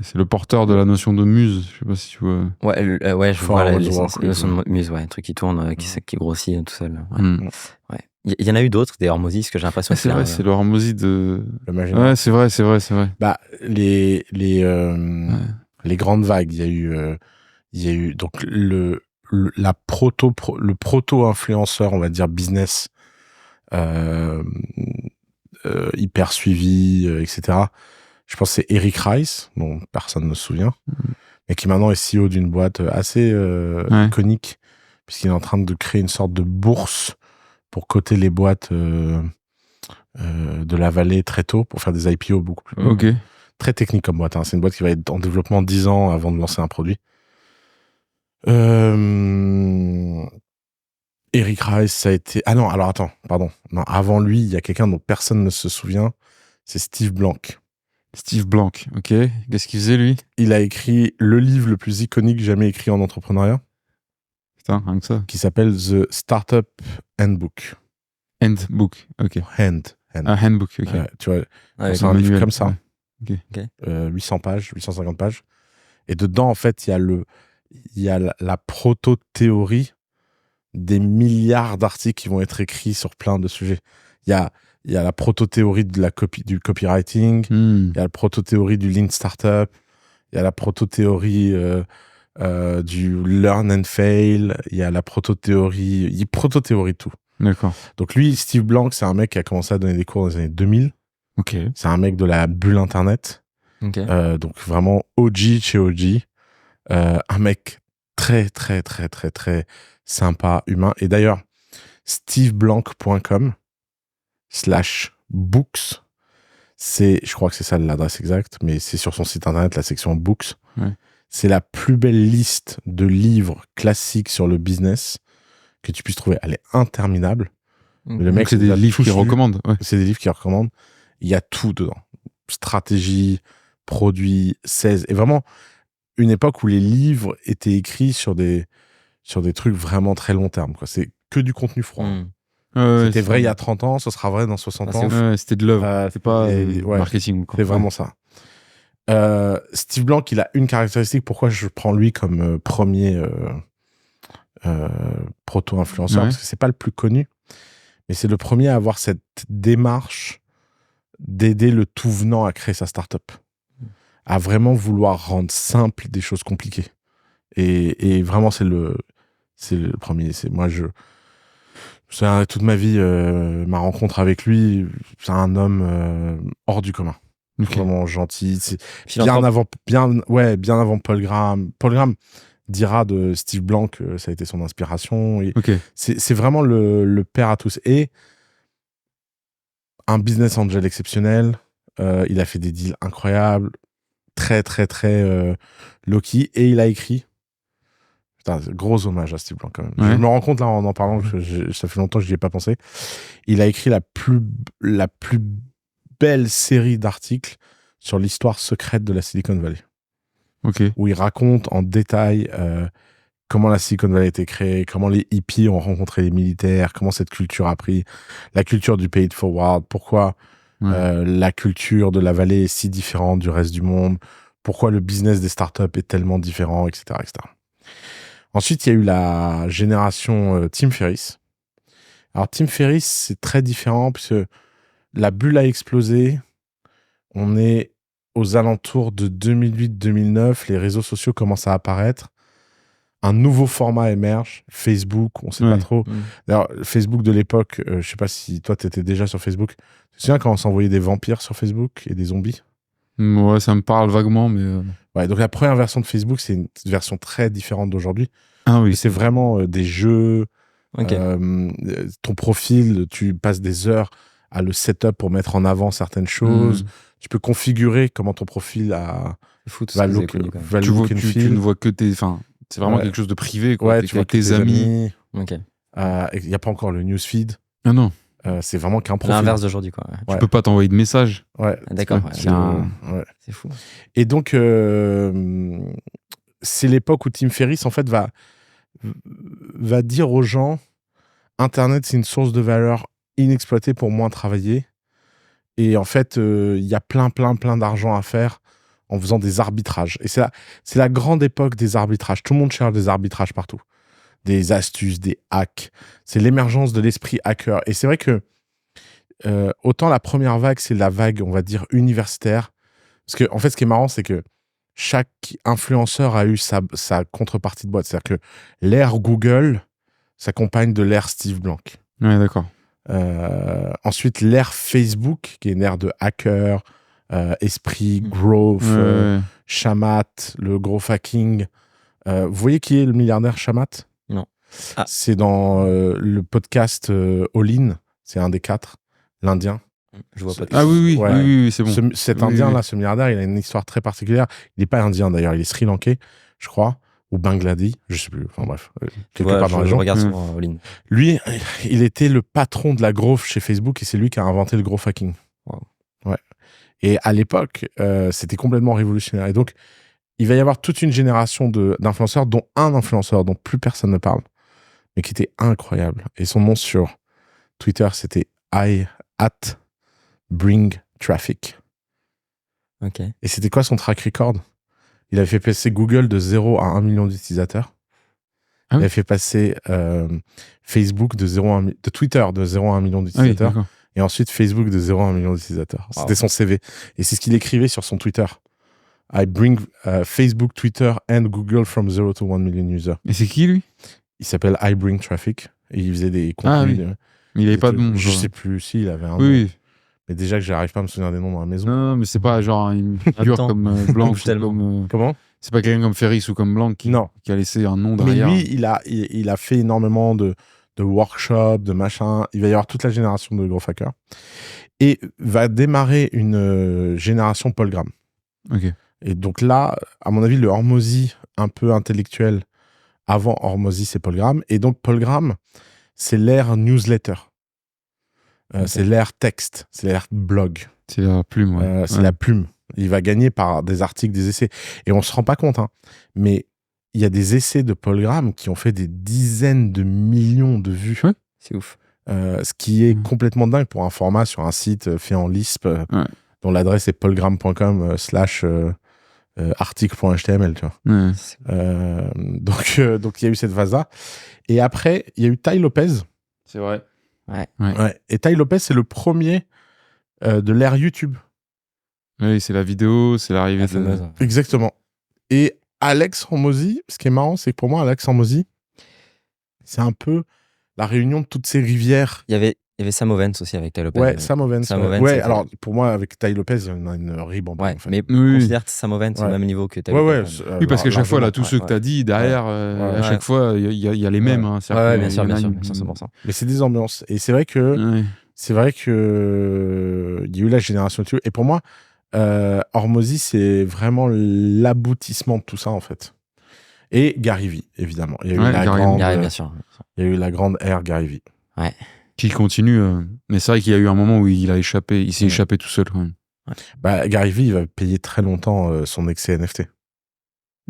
c'est le porteur de la notion de muse. Je sais pas si tu vois. Ouais, je vois la notion de muse, un truc qui tourne, qui grossit tout seul. Ouais. Il y en a eu d'autres, des Hormozy, ce que j'ai l'impression. C'est vrai, c'est le Hormozy de... Ouais, c'est vrai. Bah, les grandes vagues, il y a eu donc le proto-influenceur, on va dire, business, hyper suivi, etc. Je pense que c'est Eric Rice, dont personne ne se souvient, mais qui maintenant est CEO d'une boîte assez iconique, puisqu'il est en train de créer une sorte de bourse pour coter les boîtes de la vallée très tôt, pour faire des IPO beaucoup plus tôt. Okay. Très technique comme boîte. Hein. C'est une boîte qui va être en développement 10 ans avant de lancer un produit. Eric Rice, ça a été... Ah non, alors attends, pardon. Non, avant lui, il y a quelqu'un dont personne ne se souvient. C'est Steve Blank. Steve Blank, ok. Qu'est-ce qu'il faisait, lui? Il a écrit le livre le plus iconique jamais écrit en entrepreneuriat. Putain, rien que ça. Qui s'appelle The Startup Handbook. Handbook, ok. Handbook, ok. Tu vois, c'est un livre comme ça. Ouais. Okay. 800 pages, 850 pages. Et dedans, en fait, il y a la proto-théorie des milliards d'articles qui vont être écrits sur plein de sujets. Il y a la proto-théorie du copywriting, il y a la proto-théorie du lean startup, il y a la proto-théorie du learn and fail, il y a la proto-théorie de tout. D'accord. Donc lui, Steve Blank, c'est un mec qui a commencé à donner des cours dans les années 2000. Ok. C'est un mec de la bulle Internet. Okay. Donc vraiment OG chez OG. Un mec très, très, très, très, très sympa, humain. Et d'ailleurs, steveblank.com/books, je crois que c'est ça l'adresse exacte, mais c'est sur son site internet, la section books. Ouais. C'est la plus belle liste de livres classiques sur le business que tu puisses trouver. Elle est interminable. Le mec, c'est des livres qu'il recommande. Ouais. C'est des livres qu'il recommande. Il y a tout dedans. Stratégie, produits, 16. Et vraiment, une époque où les livres étaient écrits sur des trucs vraiment très long terme, quoi. C'est que du contenu froid. C'était vrai il y a 30 ans, ce sera vrai dans 60 ans. Ouais, c'était de l'œuvre. C'est pas marketing. C'est vraiment ça. Steve Blank, il a une caractéristique. Pourquoi je prends lui comme premier proto-influenceur, parce que c'est pas le plus connu, mais c'est le premier à avoir cette démarche d'aider le tout venant à créer sa startup, à vraiment vouloir rendre simple des choses compliquées. Et vraiment, c'est le premier. C'est toute ma vie, ma rencontre avec lui, c'est un homme hors du commun. Okay. Vraiment gentil. Bien avant Paul Graham. Paul Graham dira de Steve Blank, ça a été son inspiration. Et c'est vraiment le père à tous. Et un business angel exceptionnel. Il a fait des deals incroyables, très, très, très low-key. Et il a écrit. Putain, gros hommage à Steve Blank quand même. Ouais. Je me rends compte là en parlant que ça fait longtemps que je n'y ai pas pensé. Il a écrit la plus belle série d'articles sur l'histoire secrète de la Silicon Valley. Où il raconte en détail comment la Silicon Valley a été créée, comment les hippies ont rencontré les militaires, comment cette culture a pris, la culture du pay it forward, pourquoi la culture de la vallée est si différente du reste du monde, pourquoi le business des startups est tellement différent, etc., etc. Ensuite, il y a eu la génération Tim Ferriss. Alors, Tim Ferriss, c'est très différent puisque la bulle a explosé. On est aux alentours de 2008-2009. Les réseaux sociaux commencent à apparaître. Un nouveau format émerge. Facebook, on ne sait pas trop. D'ailleurs, Facebook de l'époque, je ne sais pas si toi, tu étais déjà sur Facebook. Tu te souviens quand on s'envoyait des vampires sur Facebook et des zombies ? Ouais, ça me parle vaguement, mais... Ouais, donc la première version de Facebook, c'est une version très différente d'aujourd'hui. Ah oui. C'est vraiment des jeux, ton profil, tu passes des heures à le setup pour mettre en avant certaines choses. Tu peux configurer comment ton profil va look tu ne vois que tes... Enfin, c'est vraiment quelque chose de privé, quoi. Ouais, tu vois tes amis. Il n'y a pas encore le newsfeed. Ah non. C'est vraiment qu'un profil. L'inverse d'aujourd'hui, quoi. Tu peux pas t'envoyer de messages. Ouais. D'accord. C'est fou. Et donc, c'est l'époque où Tim Ferriss, en fait, va dire aux gens, Internet, c'est une source de valeur inexploitée pour moins travailler. Et en fait, il y a plein d'argent à faire en faisant des arbitrages. Et c'est la grande époque des arbitrages. Tout le monde cherche des arbitrages partout. Des astuces, des hacks. C'est l'émergence de l'esprit hacker. Et c'est vrai que autant la première vague, c'est la vague, on va dire, universitaire. Parce que, en fait, ce qui est marrant, c'est que chaque influenceur a eu sa contrepartie de boîte. C'est-à-dire que l'ère Google s'accompagne de l'ère Steve Blank. Ouais, d'accord. Ensuite, l'ère Facebook, qui est une ère de hacker, esprit, growth, Shamat, le growth hacking. Vous voyez qui est le milliardaire Shamat ? Non. C'est dans le podcast All In. C'est un des 4, l'Indien. Je vois pas. Ah oui, c'est bon. Cet Indien-là, ce milliardaire, il a une histoire très particulière. Il n'est pas indien d'ailleurs, il est sri-lankais, je crois. ou Bangladesh, je sais plus. Enfin bref, quelque part dans la région. Je regarde souvent All In. Lui, il était le patron de la growth chez Facebook et c'est lui qui a inventé le growth hacking. Wow. Ouais. Et à l'époque, c'était complètement révolutionnaire. Et donc, il va y avoir toute une génération d'influenceurs, dont un influenceur dont plus personne ne parle, mais qui était incroyable. Et son nom sur Twitter, c'était @BringTraffic. Ok. Et c'était quoi son track record? Il avait fait passer Google de 0 à 1 million d'utilisateurs. Ah oui. Il avait fait passer Facebook de Twitter de 0 à 1 million d'utilisateurs. Ah oui, et ensuite Facebook de 0 à 1 million d'utilisateurs. Wow. C'était son CV. Et c'est ce qu'il écrivait sur son Twitter. I bring Facebook, Twitter and Google from 0 to 1 million users. Et c'est qui, lui? Il s'appelle I Bring Traffic. Et il faisait des contenus. Ah, oui. Mais il n'avait pas de nom. Je sais plus si il avait un nom. Oui. Mais déjà que j'arrive pas à me souvenir des noms dans la maison. Non, mais c'est pas genre une figure comme Blanc. Comment? C'est pas quelqu'un comme Ferris ou comme Blanc qui a laissé un nom derrière. Mais lui, il a fait énormément de workshops, de machins. Il va y avoir toute la génération de growth hackers. Et va démarrer une génération Paul Graham. Ok. Et donc là, à mon avis, le Hormozy un peu intellectuel avant Hormozy, c'est Paul Graham. Et donc Paul Graham, c'est l'ère newsletter. C'est l'ère texte, c'est l'ère blog. C'est la plume, ouais. C'est la plume. Il va gagner par des articles, des essais. Et on se rend pas compte, hein, mais il y a des essais de Paul Graham qui ont fait des dizaines de millions de vues. Ouais. C'est ouf. Ce qui est complètement dingue pour un format sur un site fait en Lisp, dont l'adresse est paulgraham.com/article.html, tu vois. Ouais. Donc il y a eu cette phase-là. Et après, il y a eu Tai Lopez. C'est vrai. Ouais. Et Tai Lopez, c'est le premier de l'ère YouTube. Oui, c'est la vidéo, c'est l'arrivée de... Exactement. Et Alex Hormozy, ce qui est marrant, c'est que pour moi, Alex Hormozy, c'est un peu la réunion de toutes ces rivières. Il y avait Sam Ovens aussi avec Tai Lopez. Ouais, Sam Ovens. Ouais, alors pour moi, avec Tai Lopez, il y en a une ribambelle. En fait. Mais considère que Sam Ovens au même niveau que Tai Lopez. Oui, parce qu'à chaque fois, là, tous ceux que tu as dit, derrière, à chaque fois, il y a les mêmes. Hein, bien sûr, 100%. Mais c'est des ambiances. Et c'est vrai que il y a eu la génération YouTube. Et pour moi, Hormozy, c'est vraiment l'aboutissement de tout ça, en fait. Et Gary Vee, évidemment. Il y a eu bien sûr. Il y a eu la grande ère Gary Vee. Ouais. Qui continue. Mais c'est vrai qu'il y a eu un moment où il s'est échappé tout seul, quand même. Ouais. Gary Vee, il va payer très longtemps son excès NFT.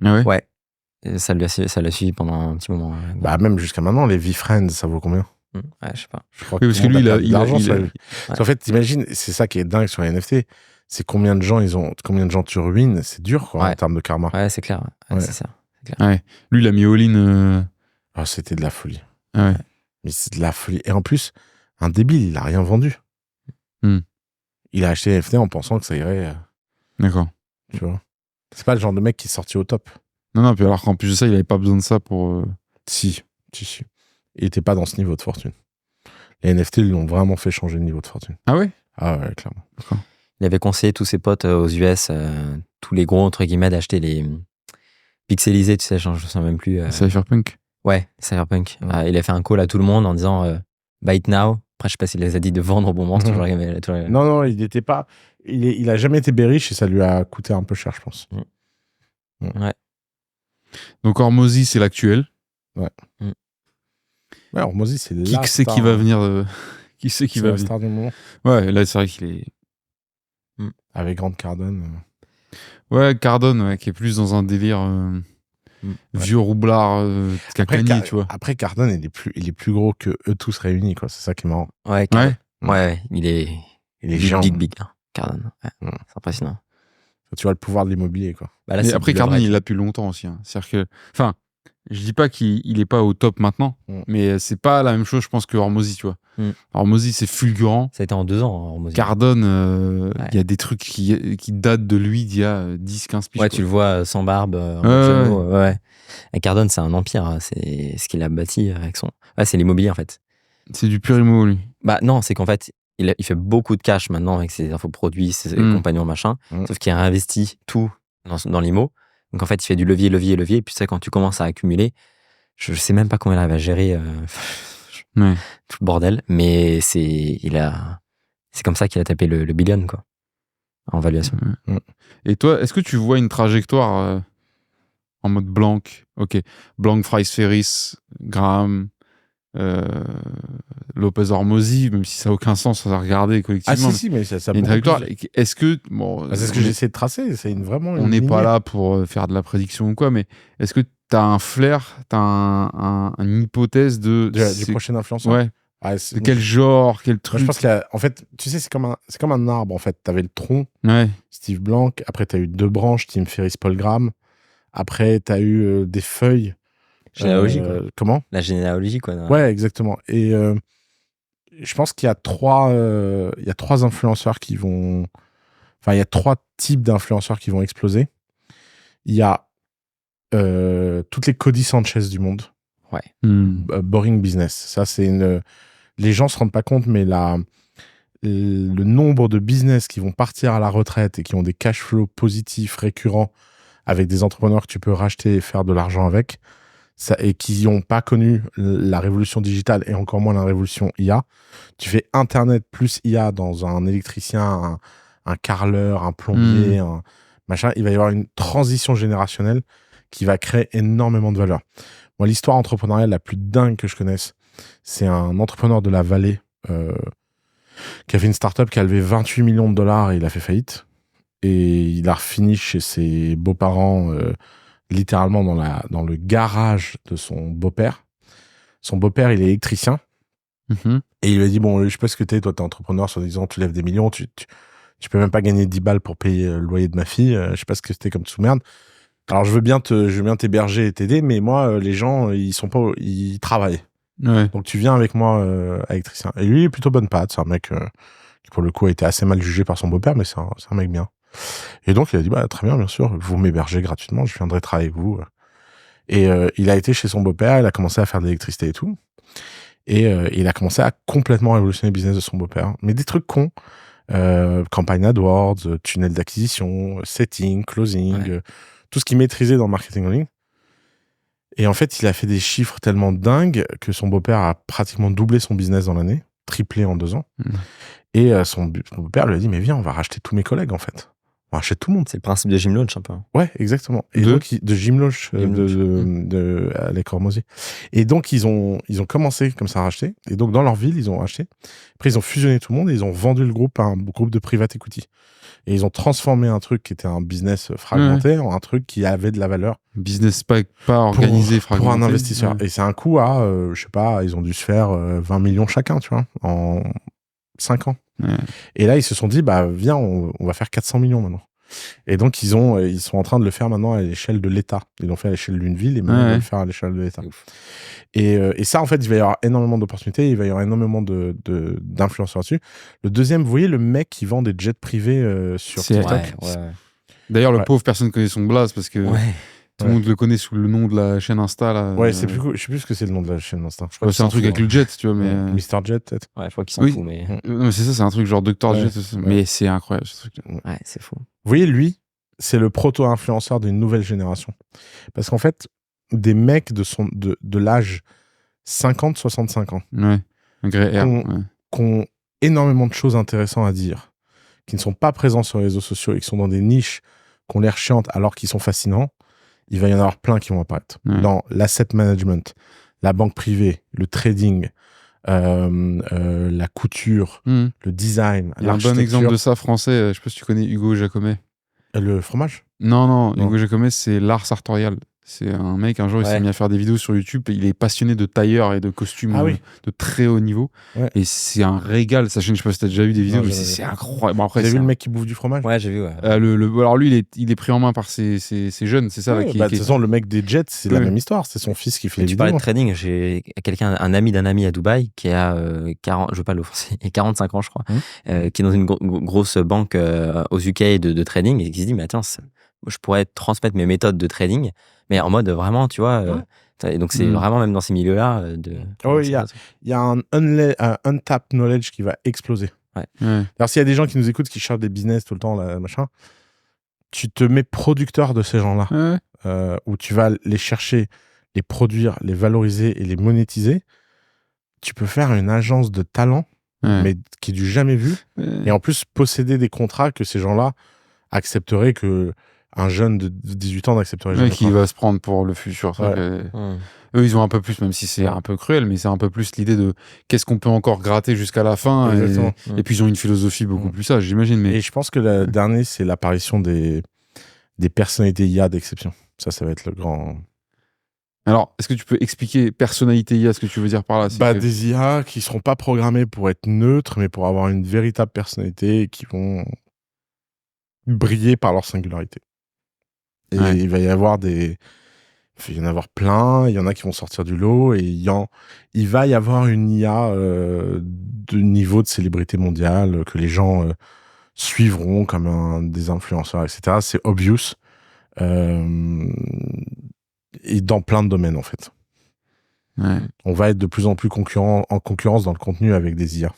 Ah ouais? Ouais. Et ça l'a suivi pendant un petit moment. Même jusqu'à maintenant, les V-Friends, ça vaut combien? Ouais, je sais pas. Je crois parce que lui, il a En fait, t'imagines, c'est ça qui est dingue sur les NFT, c'est combien de gens tu ruines, c'est dur, quoi, en termes de karma. Ouais, c'est clair. Ouais. C'est ça. C'est clair. Ouais. Lui, il a mis all-in. C'était de la folie. Ouais. Mais c'est de la folie. Et en plus, un débile, il a rien vendu. Il a acheté les NFT en pensant que ça irait. D'accord. Tu vois. C'est pas le genre de mec qui est sorti au top. Non, puis alors qu'en plus de ça, il avait pas besoin de ça pour. Si. Il était pas dans ce niveau de fortune. Les NFT lui ont vraiment fait changer de niveau de fortune. Ah ouais? Ah ouais, clairement. D'accord. Il avait conseillé tous ses potes aux US, tous les gros, entre guillemets, d'acheter les pixelisés, tu sais, je me souviens même plus. Cypherpunk. Ouais, Cypherpunk. Il a fait un call à tout le monde en disant buy it now. Après, je sais pas s'il les a dit de vendre au bon moment. Non, il n'était pas. Il a jamais été bearish et ça lui a coûté un peu cher, je pense. Ouais. Donc Hormozy, c'est l'actuel. Ouais. Ouais, Hormozy, c'est qui c'est qui va venir Qui c'est qui va venir? Star du moment. Ouais, là, c'est vrai qu'il est. Avec Grant Cardone. Ouais, Cardone, qui est plus dans un délire vieux roublard cacanier, tu vois. Après, Cardone, il est plus gros que eux tous réunis, quoi. C'est ça qui est marrant. Ouais, il est géant. Big, hein, Cardone. Ouais. C'est impressionnant. Tu vois le pouvoir de l'immobilier, quoi. Là, et après, Cardone, il l'a depuis longtemps aussi. Hein. C'est-à-dire que. Enfin, je dis pas qu'il est pas au top maintenant, mais c'est pas la même chose, je pense, que Hormozy, tu vois. Hormozy, c'est fulgurant. Ça a été en 2 ans, Hormozy. Cardone, il y a des trucs qui datent de lui d'il y a 10-15 piges. Ouais, tu le vois sans barbe, ouais. Et Cardone, c'est un empire. Hein. C'est ce qu'il a bâti avec son. Ouais, c'est l'immobilier, en fait. C'est du pur immo, lui. Non, c'est qu'en fait, il fait beaucoup de cash maintenant avec ses infoproduits, ses compagnons, machin. Sauf qu'il a investi tout dans l'immo. Donc en fait, il fait du levier. Et puis tu sais, quand tu commences à accumuler, je sais même pas comment il arrive à gérer tout le bordel, mais c'est comme ça qu'il a tapé le billion, quoi, en valuation. Et toi, est-ce que tu vois une trajectoire en mode Blanc, ok, Blanc, Fries, Ferris, Graham, Lopez Hormozy, même si ça n'a aucun sens à regarder collectivement. Ah si, mais ça une trajectoire. Est-ce que c'est ce que j'ai essayé de tracer. C'est vraiment. On n'est pas là pour faire de la prédiction ou quoi, mais est-ce que tu as un flair, tu as une hypothèse du prochain influenceur? Ouais. De quel genre, quel truc? Moi, je pense qu'en fait, tu sais, c'est comme un arbre. En fait, t'avais le tronc, Steve Blanc. Après, t'as eu 2 branches, Tim Ferriss, Paul Graham. Après, t'as eu des feuilles. Généalogie, quoi. Comment? La généalogie, quoi. Ouais, exactement. Et je pense qu'il y a 3 influenceurs qui vont. Enfin, il y a 3 types d'influenceurs qui vont exploser. Il y a toutes les Cody Sanchez du monde. Ouais. Boring business. Ça, c'est une. Les gens se rendent pas compte, mais le nombre de business qui vont partir à la retraite et qui ont des cash flows positifs, récurrents, avec des entrepreneurs que tu peux racheter et faire de l'argent avec, et qui n'ont pas connu la révolution digitale et encore moins la révolution IA. Tu fais Internet plus IA dans un électricien, un carreleur, un plombier, un machin. Il va y avoir une transition générationnelle qui va créer énormément de valeur. Moi, l'histoire entrepreneuriale la plus dingue que je connaisse, c'est un entrepreneur de la vallée qui a fait une start-up qui a levé 28 millions de dollars et il a fait faillite. Et il a fini chez ses beaux-parents, littéralement dans le garage de son beau-père. Son beau-père, il est électricien. Et il lui a dit, bon, je sais pas ce que toi t'es entrepreneur, soit disant, tu lèves des millions, tu peux même pas gagner 10 balles pour payer le loyer de ma fille, je sais pas ce que c'était comme sous-merde. Alors, je veux bien t'héberger et t'aider, mais moi, les gens, ils travaillent. Ouais. Donc, tu viens avec moi, électricien. Et lui, il est plutôt bonne patte. C'est un mec qui, pour le coup, a été assez mal jugé par son beau-père, mais c'est un mec bien. Et donc, il a dit, bah, très bien, bien sûr, vous m'hébergez gratuitement, je viendrai travailler avec vous. Et il a été chez son beau-père, il a commencé à faire de l'électricité et tout. Et il a commencé à complètement révolutionner le business de son beau-père. Mais des trucs cons. Campagne AdWords, tunnel d'acquisition, setting, closing, tout ce qu'il maîtrisait dans le marketing en ligne. Et en fait, il a fait des chiffres tellement dingues que son beau-père a pratiquement doublé son business dans l'année, triplé en 2 ans. Et son beau-père lui a dit, mais viens, on va racheter tous mes collègues, en fait. On va racheter tout le monde. C'est le principe de Gymlaunch, un peu. Ouais, exactement. Et donc, de Gymlaunch, de Alec Hormozy. Et donc, ils ont commencé comme ça à racheter. Et donc, dans leur ville, ils ont racheté. Après, ils ont fusionné tout le monde et ils ont vendu le groupe à un groupe de private equity. Et ils ont transformé un truc qui était un business fragmenté en un truc qui avait de la valeur. Business pas organisé, fragmenté. Pour un investisseur. Et c'est un coût à, je sais pas, ils ont dû se faire 20 millions chacun, tu vois, en 5 ans. Et là, ils se sont dit, bah, viens, on va faire 400 millions maintenant. Et donc, ils sont en train de le faire maintenant à l'échelle de l'État. Ils l'ont fait à l'échelle d'une ville et maintenant, ils vont le faire à l'échelle de l'État. Et ça, en fait, il va y avoir énormément d'opportunités, il va y avoir énormément d'influenceurs là-dessus. Le deuxième, vous voyez le mec qui vend des jets privés sur TikTok. D'ailleurs, le pauvre, personne ne connaît son blaze parce que tout le monde le connaît sous le nom de la chaîne Insta. Là, ouais, je sais plus ce que c'est le nom de la chaîne Insta. C'est un truc avec le jet, tu vois. Mais... Mr. Jet, peut-être. Ouais, je crois qu'il s'en fout. Mais... c'est ça, c'est un truc genre Dr. Jet. Mais c'est incroyable, ce truc. Ouais, c'est fou. Vous voyez, lui, c'est le proto-influenceur d'une nouvelle génération. Parce qu'en fait, des mecs de l'âge 50-65 ans qui ont énormément de choses intéressantes à dire, qui ne sont pas présents sur les réseaux sociaux et qui sont dans des niches qui ont l'air chiantes alors qu'ils sont fascinants, il va y en avoir plein qui vont apparaître. Dans l'asset management, la banque privée, le trading, la couture, le design, il y a un bon exemple de ça français, je sais pas si tu connais Hugo Jacomet. Le fromage? Non, Hugo Jacomet, c'est l'art sartorial. C'est un mec, un jour, il s'est mis à faire des vidéos sur YouTube. Il est passionné de tailleur et de costumes de très haut niveau. Et c'est un régal. Sa chaîne, je sais pas si t'as déjà vu des vidéos, mais c'est incroyable. Bon, après, vous avez vu le mec qui bouffe du fromage? Ouais, j'ai vu. Alors lui, il est pris en main par ses jeunes, c'est ça là, de toute façon, le mec des Jets, c'est la même histoire. C'est son fils qui fait les vidéos. Tu parlais de trading. J'ai un ami d'un ami à Dubaï qui a 40, je veux pas l'offenser, 45 ans, je crois, qui est dans une grosse banque aux UK de trading et qui se dit, mais attends, je pourrais transmettre mes méthodes de trading, mais en mode vraiment, tu vois. Donc, c'est vraiment même dans ces milieux-là. Il y a un untapped knowledge qui va exploser. Alors, s'il y a des gens qui nous écoutent, qui cherchent des business tout le temps, là, machin, tu te mets producteur de ces gens-là, où tu vas les chercher, les produire, les valoriser et les monétiser. Tu peux faire une agence de talent, mais qui est du jamais vu, et en plus posséder des contrats que ces gens-là accepteraient que un jeune de 18 ans n'accepterait jamais. Qui va se prendre pour le futur. Eux, ils ont un peu plus, même si c'est un peu cruel, mais c'est un peu plus l'idée de qu'est-ce qu'on peut encore gratter jusqu'à la fin. Et puis, ils ont une philosophie beaucoup plus sage, j'imagine. Mais... Et je pense que le dernier, c'est l'apparition des personnalités IA d'exception. Ça va être le grand... Alors, est-ce que tu peux expliquer personnalité IA, ce que tu veux dire par là? Des IA qui ne seront pas programmées pour être neutres, mais pour avoir une véritable personnalité et qui vont briller par leur singularité. Et il va y avoir il y en avoir plein, il y en a qui vont sortir du lot, et il va y avoir une IA de niveau de célébrité mondiale que les gens suivront comme des influenceurs, etc. C'est obvious. Et dans plein de domaines, en fait. On va être de plus en plus en concurrence dans le contenu avec des IA.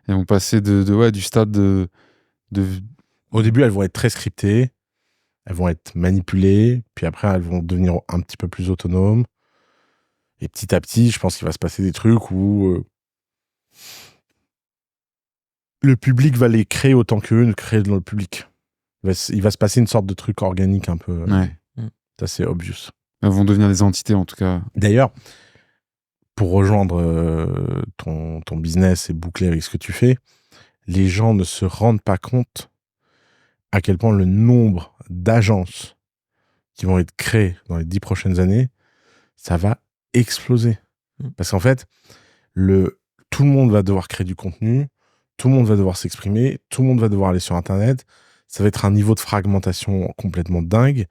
Et on passait du stade de... Au début, elles vont être très scriptées. Elles vont être manipulées, puis après, elles vont devenir un petit peu plus autonomes. Et petit à petit, je pense qu'il va se passer des trucs où le public va les créer autant qu'eux ne créent dans le public. Il va se passer une sorte de truc organique un peu. C'est assez obvious. Elles vont devenir des entités, en tout cas. D'ailleurs, pour rejoindre ton business et boucler avec ce que tu fais, les gens ne se rendent pas compte à quel point le nombre d'agences qui vont être créées dans les 10 prochaines années, ça va exploser. Parce qu'en fait, tout le monde va devoir créer du contenu, tout le monde va devoir s'exprimer, tout le monde va devoir aller sur Internet. Ça va être un niveau de fragmentation complètement dingue.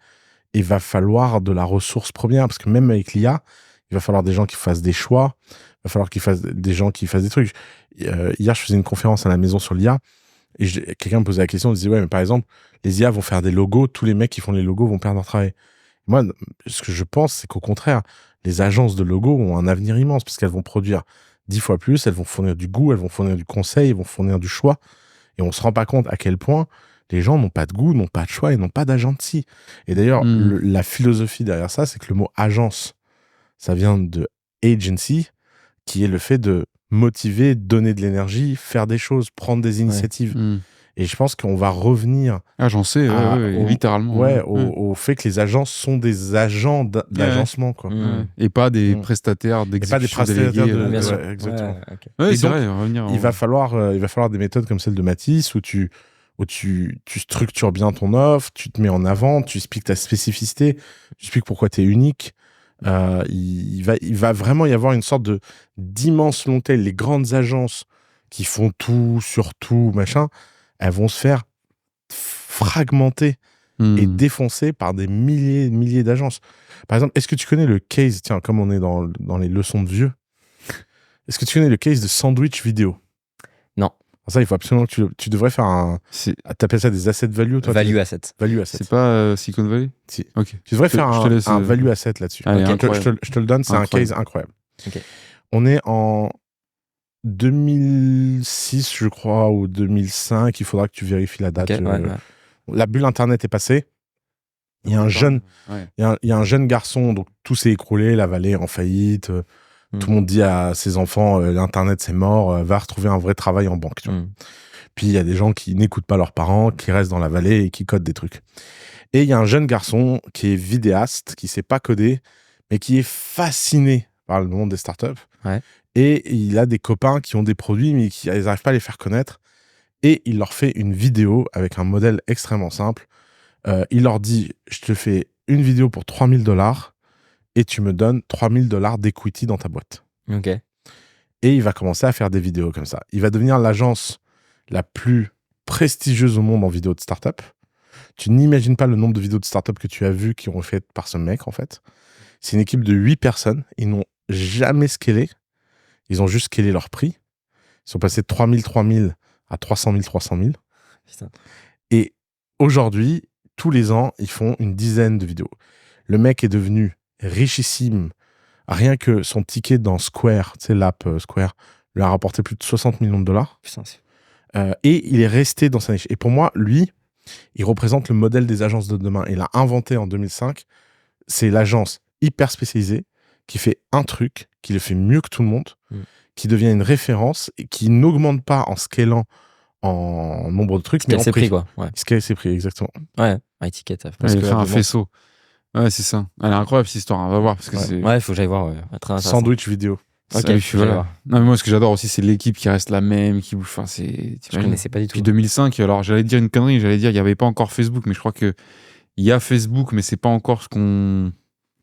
Et il va falloir de la ressource première, parce que même avec l'IA, il va falloir des gens qui fassent des choix, il va falloir des gens qui fassent des trucs. Hier, je faisais une conférence à la maison sur l'IA, et quelqu'un me posait la question, il disait, ouais, mais par exemple, les IA vont faire des logos, tous les mecs qui font les logos vont perdre leur travail. Moi, ce que je pense, c'est qu'au contraire, les agences de logos ont un avenir immense, parce qu'elles vont produire 10 fois plus, elles vont fournir du goût, elles vont fournir du conseil, elles vont fournir du choix, et on se rend pas compte à quel point les gens n'ont pas de goût, n'ont pas de choix et n'ont pas d'agency. Et d'ailleurs, la philosophie derrière ça, c'est que le mot agence, ça vient de agency, qui est le fait de motiver, donner de l'énergie, faire des choses, prendre des initiatives. Et je pense qu'on va revenir... Agencer, littéralement. Au fait que les agences sont des agents d'agencement. Quoi. Et pas des prestataires d'exécution délégués. Exactement. C'est vrai, il va falloir des méthodes comme celle de Mathis, où tu structures bien ton offre, tu te mets en avant, tu expliques ta spécificité, tu expliques pourquoi tu es unique. Il va vraiment y avoir une sorte d'immense long tail. Les grandes agences qui font tout sur tout, machin, elles vont se faire fragmenter et défoncer par des milliers d'agences. Par exemple, est-ce que tu connais le case, tiens, comme on est dans les leçons de vieux, est-ce que tu connais le case de sandwich vidéo? Non. Ça, il faut absolument que tu devrais faire t'appelles ça des asset value, toi? Value asset. Value asset. C'est pas Silicon Valley? Si. Ok. Tu devrais faire un value asset là-dessus. Allez, je te le donne, c'est un case incroyable. Okay. On est en 2006, je crois, ou 2005. Il faudra que tu vérifies la date. La bulle Internet est passée. Il y a un jeune, il y a un jeune garçon, donc tout s'est écroulé, la vallée est en faillite. Tout le monde dit à ses enfants, l'Internet c'est mort, va retrouver un vrai travail en banque. Tu vois. Puis il y a des gens qui n'écoutent pas leurs parents, qui restent dans la vallée et qui codent des trucs. Et il y a un jeune garçon qui est vidéaste, qui sait pas coder, mais qui est fasciné par le monde des startups. Et il a des copains qui ont des produits, mais qui n'arrivent pas à les faire connaître. Et il leur fait une vidéo avec un modèle extrêmement simple. Il leur dit, je te fais une vidéo pour $3000 et tu me donnes $3000 d'equity dans ta boîte. Ok. Et il va commencer à faire des vidéos comme ça. Il va devenir l'agence la plus prestigieuse au monde en vidéo de start-up. Tu n'imagines pas le nombre de vidéos de start-up que tu as vues qui ont été faites par ce mec, en fait. C'est une équipe de 8 personnes. Ils n'ont jamais scalé. Ils ont juste scalé leur prix. Ils sont passés de 3000 à 300 000. Putain. Et aujourd'hui, tous les ans, ils font une dizaine de vidéos. Le mec est devenu richissime. Rien que son ticket dans Square, tu sais, l'app Square, lui a rapporté plus de $60 millions. Putain, et il est resté dans sa niche. Et pour moi, lui, il représente le modèle des agences de demain. Il a inventé en 2005. C'est l'agence hyper spécialisée qui fait un truc, qui le fait mieux que tout le monde, qui devient une référence et qui n'augmente pas en scalant en nombre de trucs, mais en prix. Quoi. Ouais. Scale ses prix, exactement. Ouais. étiquette. Il fait un faisceau. Ouais, c'est ça. Elle est incroyable cette histoire. On va voir. Parce que il faut que j'aille voir. Sandwich vidéo. Ok, voilà. Non, mais moi, ce que j'adore aussi, c'est l'équipe qui reste la même. Qui... Enfin, je connaissais pas du tout. Depuis 2005, alors j'allais dire une connerie, il n'y avait pas encore Facebook, mais je crois qu'il y a Facebook, mais c'est pas encore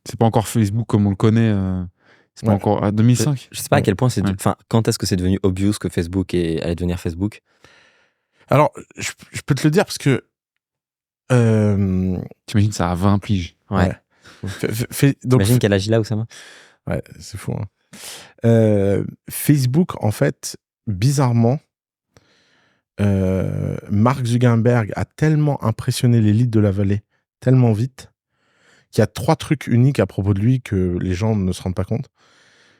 c'est pas encore Facebook comme on le connaît. C'est pas encore à 2005. Je sais pas à quel point quand est-ce que c'est devenu obvious que Facebook allait devenir Facebook. Alors, je peux te le dire parce que. T'imagines, ça a 20 piges. Ouais. Donc, imagine quel âge il a, Oussama. Ouais, c'est fou. Hein. Facebook, en fait, bizarrement, Mark Zuckerberg a tellement impressionné l'élite de la vallée, tellement vite, qu'il y a 3 trucs uniques à propos de lui que les gens ne se rendent pas compte.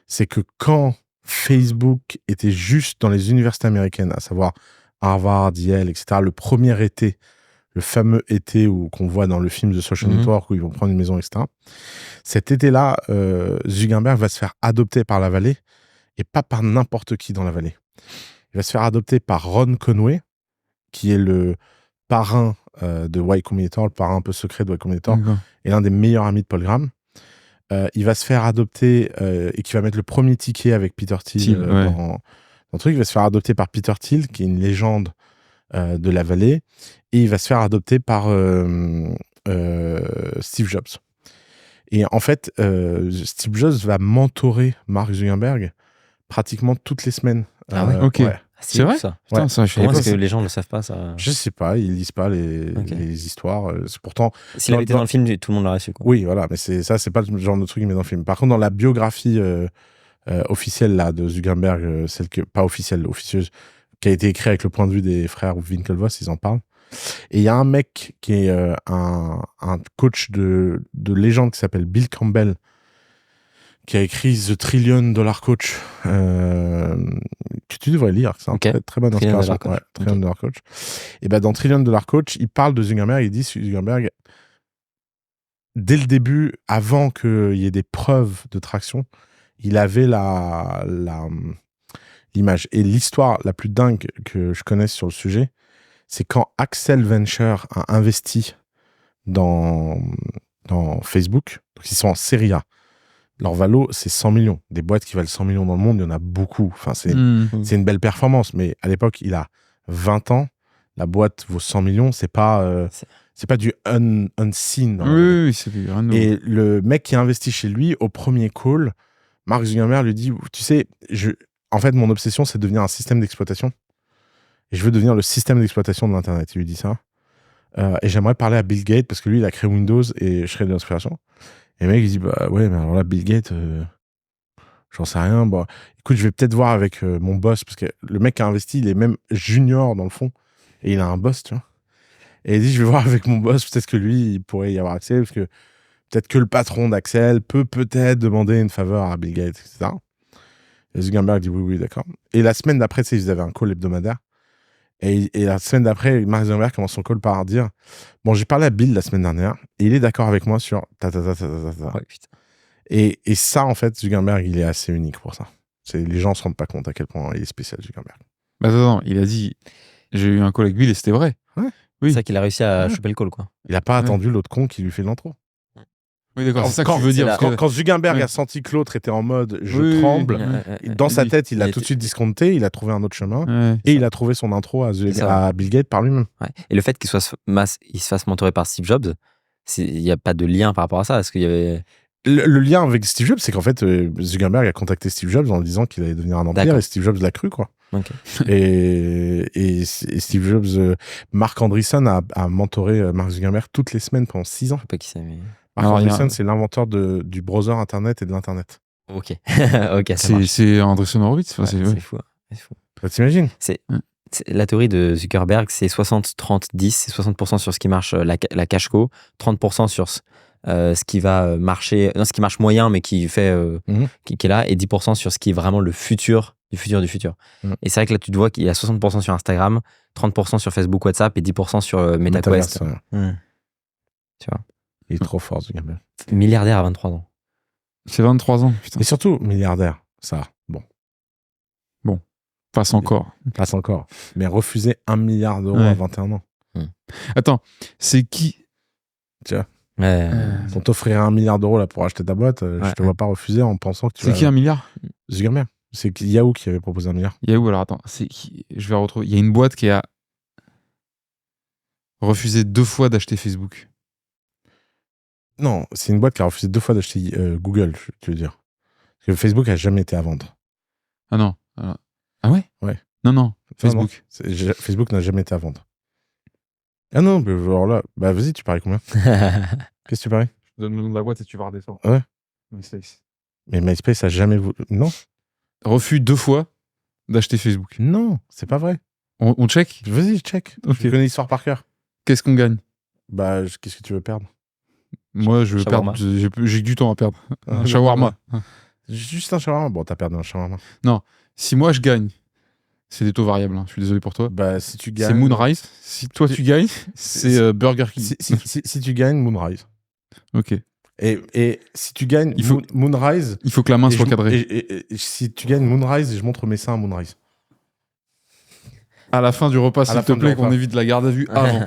C'est que quand Facebook était juste dans les universités américaines, à savoir Harvard, Yale, etc., le premier été, le fameux été qu'on voit dans le film The Social Network, où ils vont prendre une maison, etc., cet été-là, Zuckerberg va se faire adopter par la vallée, et pas par n'importe qui dans la vallée. Il va se faire adopter par Ron Conway, qui est le parrain de Y Combinator, le parrain un peu secret de Y Combinator, et l'un des meilleurs amis de Paul Graham. Il va se faire adopter et qui va mettre le premier ticket avec Peter Thiel dans le truc. Il va se faire adopter par Peter Thiel, qui est une légende de la vallée, et il va se faire adopter par Steve Jobs. Et en fait, Steve Jobs va mentorer Mark Zuckerberg pratiquement toutes les semaines. Ah ouais, ok. Ouais. C'est vrai ça. Putain, ça, comment est-ce que les gens ne le savent pas ça? Je sais pas, ils lisent pas les histoires. C'est pourtant. S'il avait été dans le film, tout le monde l'aurait su. Quoi. Oui, voilà, mais c'est pas le genre de truc qu'il met dans le film. Par contre, dans la biographie officielle là de Zuckerberg, celle pas officielle, officieuse, qui a été écrite avec le point de vue des frères Winklevoss, ils en parlent. Et il y a un mec qui est un coach de légende qui s'appelle Bill Campbell, qui a écrit The $1 Trillion Coach, que tu devrais lire, c'est un très bonne inspiration. $1 Trillion Coach. Et ben dans $1 Trillion Coach, il parle de Zuckerberg, il dit Zuckerberg, dès le début, avant qu'il y ait des preuves de traction, il avait l'image. Et l'histoire la plus dingue que je connaisse sur le sujet, c'est quand Accel Venture a investi dans Facebook, donc ils sont en série A. Leur valo, c'est 100 millions. Des boîtes qui valent 100 millions dans le monde, il y en a beaucoup. Enfin, c'est une belle performance. Mais à l'époque, il a 20 ans. La boîte vaut 100 millions. C'est pas du unseen. Oui, c'est du rien de nouveau. Et le mec qui a investi chez lui, au premier call, Mark Zuckerberg lui dit, tu sais, en fait, mon obsession, c'est de devenir un système d'exploitation. Et je veux devenir le système d'exploitation de l'Internet. Il lui dit ça. Et j'aimerais parler à Bill Gates parce que lui, il a créé Windows et je serais de l'inspiration. Et le mec, il dit, bah ouais, mais alors là, Bill Gates, j'en sais rien. Bah, écoute, je vais peut-être voir avec mon boss, parce que le mec qui a investi, il est même junior dans le fond, et il a un boss, tu vois. Et il dit, je vais voir avec mon boss, peut-être que lui, il pourrait y avoir accès, parce que peut-être que le patron d'Accel peut peut-être demander une faveur à Bill Gates, etc. Et Zuckerberg dit, oui, d'accord. Et la semaine d'après, tu sais, ils avaient un call hebdomadaire. Et la semaine d'après, Mark Zuckerberg commence son call par dire, bon, j'ai parlé à Bill la semaine dernière et il est d'accord avec moi sur Ouais, et ça, en fait, Zuckerberg, il est assez unique pour ça. Les gens se rendent pas compte à quel point il est spécial, Zuckerberg. Bah attends, il a dit, j'ai eu un call avec Bill et c'était vrai. Ouais. Oui. C'est ça qu'il a réussi à choper le call, quoi. Il a pas attendu l'autre con qui lui fait l'intro. Oui, d'accord, c'est ça que tu veux dire. Quand Zuckerberg a senti que l'autre était en mode je tremble, dans sa tête, il a tout de suite discounté, il a trouvé un autre chemin et il a trouvé son intro à Bill Gates par lui-même. Ouais. Et le fait qu'il se fasse mentorer par Steve Jobs, il n'y a pas de lien par rapport à ça. Est-ce qu'il y avait... le lien avec Steve Jobs, c'est qu'en fait, Zuckerberg a contacté Steve Jobs en lui disant qu'il allait devenir un empire et Steve Jobs l'a cru, quoi. Okay. Et Steve Jobs, Marc Andreessen a mentoré Mark Zuckerberg toutes les semaines pendant 6 ans. Je sais pas qui c'est, mais... Mark Andreessen, c'est l'inventeur du browser Internet et de l'Internet. Ok, ok, ça marche. C'est Andreessen Horowitz. C'est fou. T'imagines ? La théorie de Zuckerberg, c'est 60-30-10. C'est 60% sur ce qui marche, la cash co, 30% sur ce qui va marcher, non, ce qui marche moyen, mais qui fait, qui est là, et 10% sur ce qui est vraiment le futur du futur du futur. Et c'est vrai que là, tu te vois qu'il y a 60% sur Instagram, 30% sur Facebook, WhatsApp et 10% sur MetaQuest. Tu vois. Il est trop fort, Zuckerberg. Milliardaire à 23 ans. C'est 23 ans, putain. Et surtout, milliardaire, ça, bon. Passe encore. Mais refuser 1 milliard d'euros à 21 ans. Attends, c'est qui Tu vois. On t'offrirait 1 milliard d'euros là pour acheter ta boîte, je te vois pas refuser en pensant que tu C'est qui 1 milliard? Zuckerberg. C'est Yahoo qui avait proposé 1 milliard. Yahoo, alors attends, je vais retrouver. Il y a une boîte qui a refusé 2 fois d'acheter Facebook. Non, c'est une boîte qui a refusé 2 fois d'acheter Google, tu veux dire. Parce que Facebook a jamais été à vendre. Ah non. Ah ouais? Ouais. Non, Facebook. Non. Facebook n'a jamais été à vendre. Ah non, mais alors là, bah vas-y, tu paries combien? Qu'est-ce que tu paries? Je te donne le nom de la boîte et tu vas redescendre. Ouais. MySpace. Mais MySpace a jamais voulu. Non. Refus 2 fois d'acheter Facebook. Non, c'est pas vrai. On check? Vas-y, check. Ok. Je connais l'histoire par cœur. Qu'est-ce qu'on gagne? Bah, qu'est-ce que tu veux perdre? Moi, je veux perdre. J'ai du temps à perdre. Un shawarma. Juste un shawarma. Bon, t'as perdu un shawarma. Non, si moi je gagne, c'est des taux variables. Je suis désolé pour toi. Bah, si tu gagnes. C'est Moonrise. Si toi tu gagnes, c'est Burger King. Si tu gagnes, Moonrise. Ok. Et si tu gagnes Moonrise. Il faut que la main soit cadrée. Et si tu gagnes Moonrise, je montre mes seins à Moonrise. À la fin du repas, s'il te plaît, qu'on évite la garde à vue avant.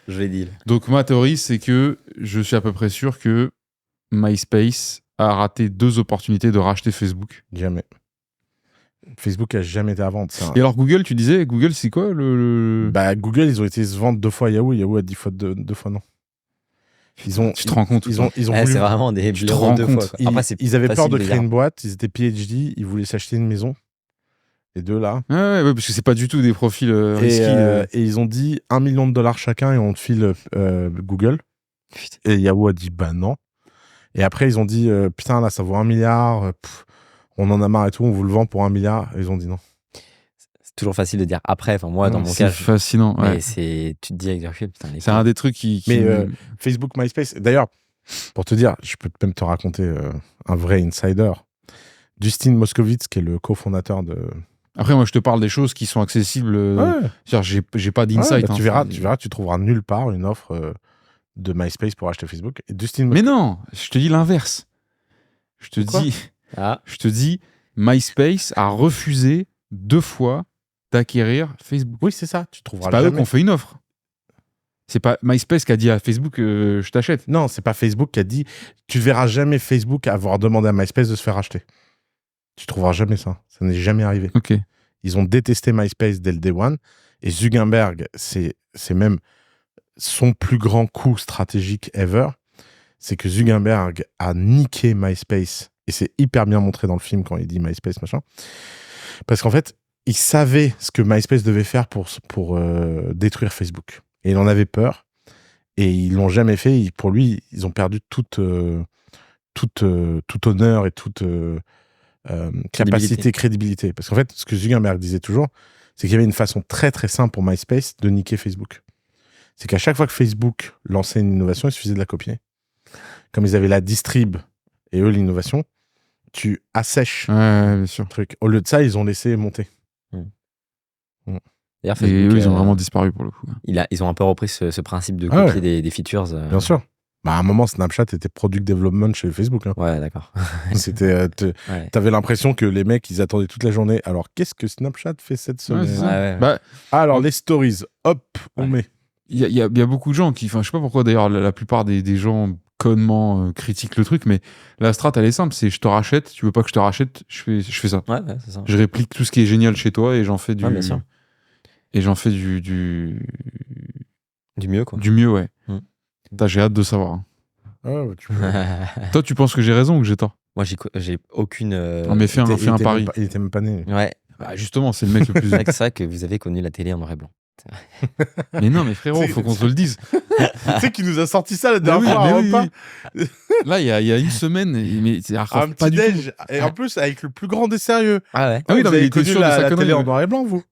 Je l'ai dit. Donc, ma théorie, c'est que je suis à peu près sûr que MySpace a raté 2 opportunités de racheter Facebook. Jamais. Facebook a jamais été à vendre. Et alors, Google, tu disais, Google, c'est quoi Bah, Google, ils ont été se vendre 2 fois à Yahoo. Yahoo a 10 fois 2 fois non. Tu te rends compte? Ils ont voulu... C'est vraiment des blaireaux 2 fois. Après, ils avaient peur de créer une boîte. Ils étaient PhD. Ils voulaient s'acheter une maison. Les deux là. Ouais, parce que c'est pas du tout des profils risqués. Et ils ont dit $1 million chacun et on te file Google. Putain. Et Yahoo a dit bah non. Et après ils ont dit putain là ça vaut 1 milliard. On en a marre et tout. On vous le vend pour 1 milliard. Et ils ont dit non. C'est toujours facile de dire après. Enfin moi dans mon cas. C'est fascinant. Mais tu te dis avec du recul. C'est un des trucs qui. Mais Facebook, MySpace. D'ailleurs, pour te dire, je peux même te raconter un vrai insider. Dustin Moskovitz qui est le cofondateur de. Après, moi, je te parle des choses qui sont accessibles. J'ai pas d'insight. Tu verras, tu trouveras nulle part une offre de MySpace pour acheter Facebook. Et Mais non, je te dis l'inverse. Je te dis, MySpace a refusé 2 fois d'acquérir Facebook. Oui, c'est ça. Tu trouveras jamais. C'est pas eux qu'on fait une offre. C'est pas MySpace qui a dit à Facebook je t'achète. Non, c'est pas Facebook qui a dit. Tu verras jamais Facebook avoir demandé à MySpace de se faire acheter. Tu trouveras jamais ça. Ça n'est jamais arrivé. Ok. Ils ont détesté MySpace dès le day one. Et Zuckerberg, c'est même son plus grand coup stratégique ever. C'est que Zuckerberg a niqué MySpace. Et c'est hyper bien montré dans le film quand il dit MySpace, machin. Parce qu'en fait, il savait ce que MySpace devait faire pour détruire Facebook. Et il en avait peur. Et ils l'ont jamais fait. Pour lui, ils ont perdu tout honneur et toute... capacité, crédibilité. Parce qu'en fait, ce que Zuckerberg disait toujours, c'est qu'il y avait une façon très très simple pour MySpace de niquer Facebook. C'est qu'à chaque fois que Facebook lançait une innovation, il suffisait de la copier. Comme ils avaient la distrib et eux l'innovation, tu assèches bien sûr. le truc. Au lieu de ça, ils ont laissé monter. D'ailleurs, Facebook, et eux, ils ont vraiment disparu pour le coup. Ils ont un peu repris ce principe de copier des features. Bien sûr. Bah, à un moment, Snapchat était product development chez Facebook. Hein. Ouais, d'accord. C'était, t'avais l'impression que les mecs, ils attendaient toute la journée. Alors, qu'est-ce que Snapchat fait cette semaine? Alors, les stories, hop, on met. Il y a beaucoup de gens qui, enfin, je sais pas pourquoi d'ailleurs, la plupart des gens connement critiquent le truc, mais la strat, elle est simple. C'est je te rachète, tu veux pas que je te rachète, je fais ça. Ouais, c'est ça. Je réplique tout ce qui est génial chez toi et j'en fais du. Ouais, bien sûr. Et j'en fais du mieux, quoi. Du mieux, ouais. J'ai hâte de savoir. Hein. Toi, tu penses que j'ai raison ou que j'ai tort? Moi, j'ai aucune. Non, mais fais un pari. Il était même pas né. Ouais. Bah, justement, c'est le mec le plus. C'est ça que vous avez connu la télé en noir et blanc. Mais non, mais frérot, faut qu'on te le dise. Tu sais qu'il nous a sorti ça la dernière fois. Là, il y a une semaine, mais c'est un petit déj. Et en plus, avec le plus grand des sérieux. Ah ouais. Ah oui, vous avez connu la télé en noir et blanc, vous.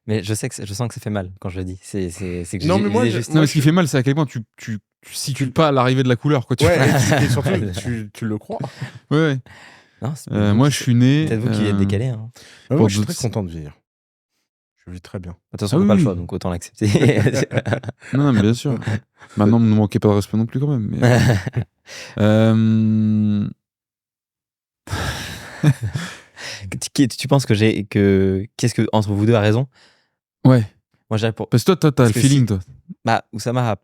Mais je sens que ça fait mal quand je le dis. C'est que non, mais moi, ce qui fait mal, c'est à quel point tu situes pas l'arrivée de la couleur, quoi. Et surtout, tu le crois. Ouais. Non, moi, je suis né. Peut-être vous qui êtes décalé. Hein. Moi, je suis très content de vieillir. Je vis très bien. De toute façon, on n'a pas le choix, donc autant l'accepter. Non, mais bien sûr. Maintenant, ne manquez pas de respect non plus, quand même. Tu penses qu'est-ce que entre vous deux a raison? Ouais. Moi, j'ai pour. Parce que toi, t'as le feeling, toi. Bah, Oussama a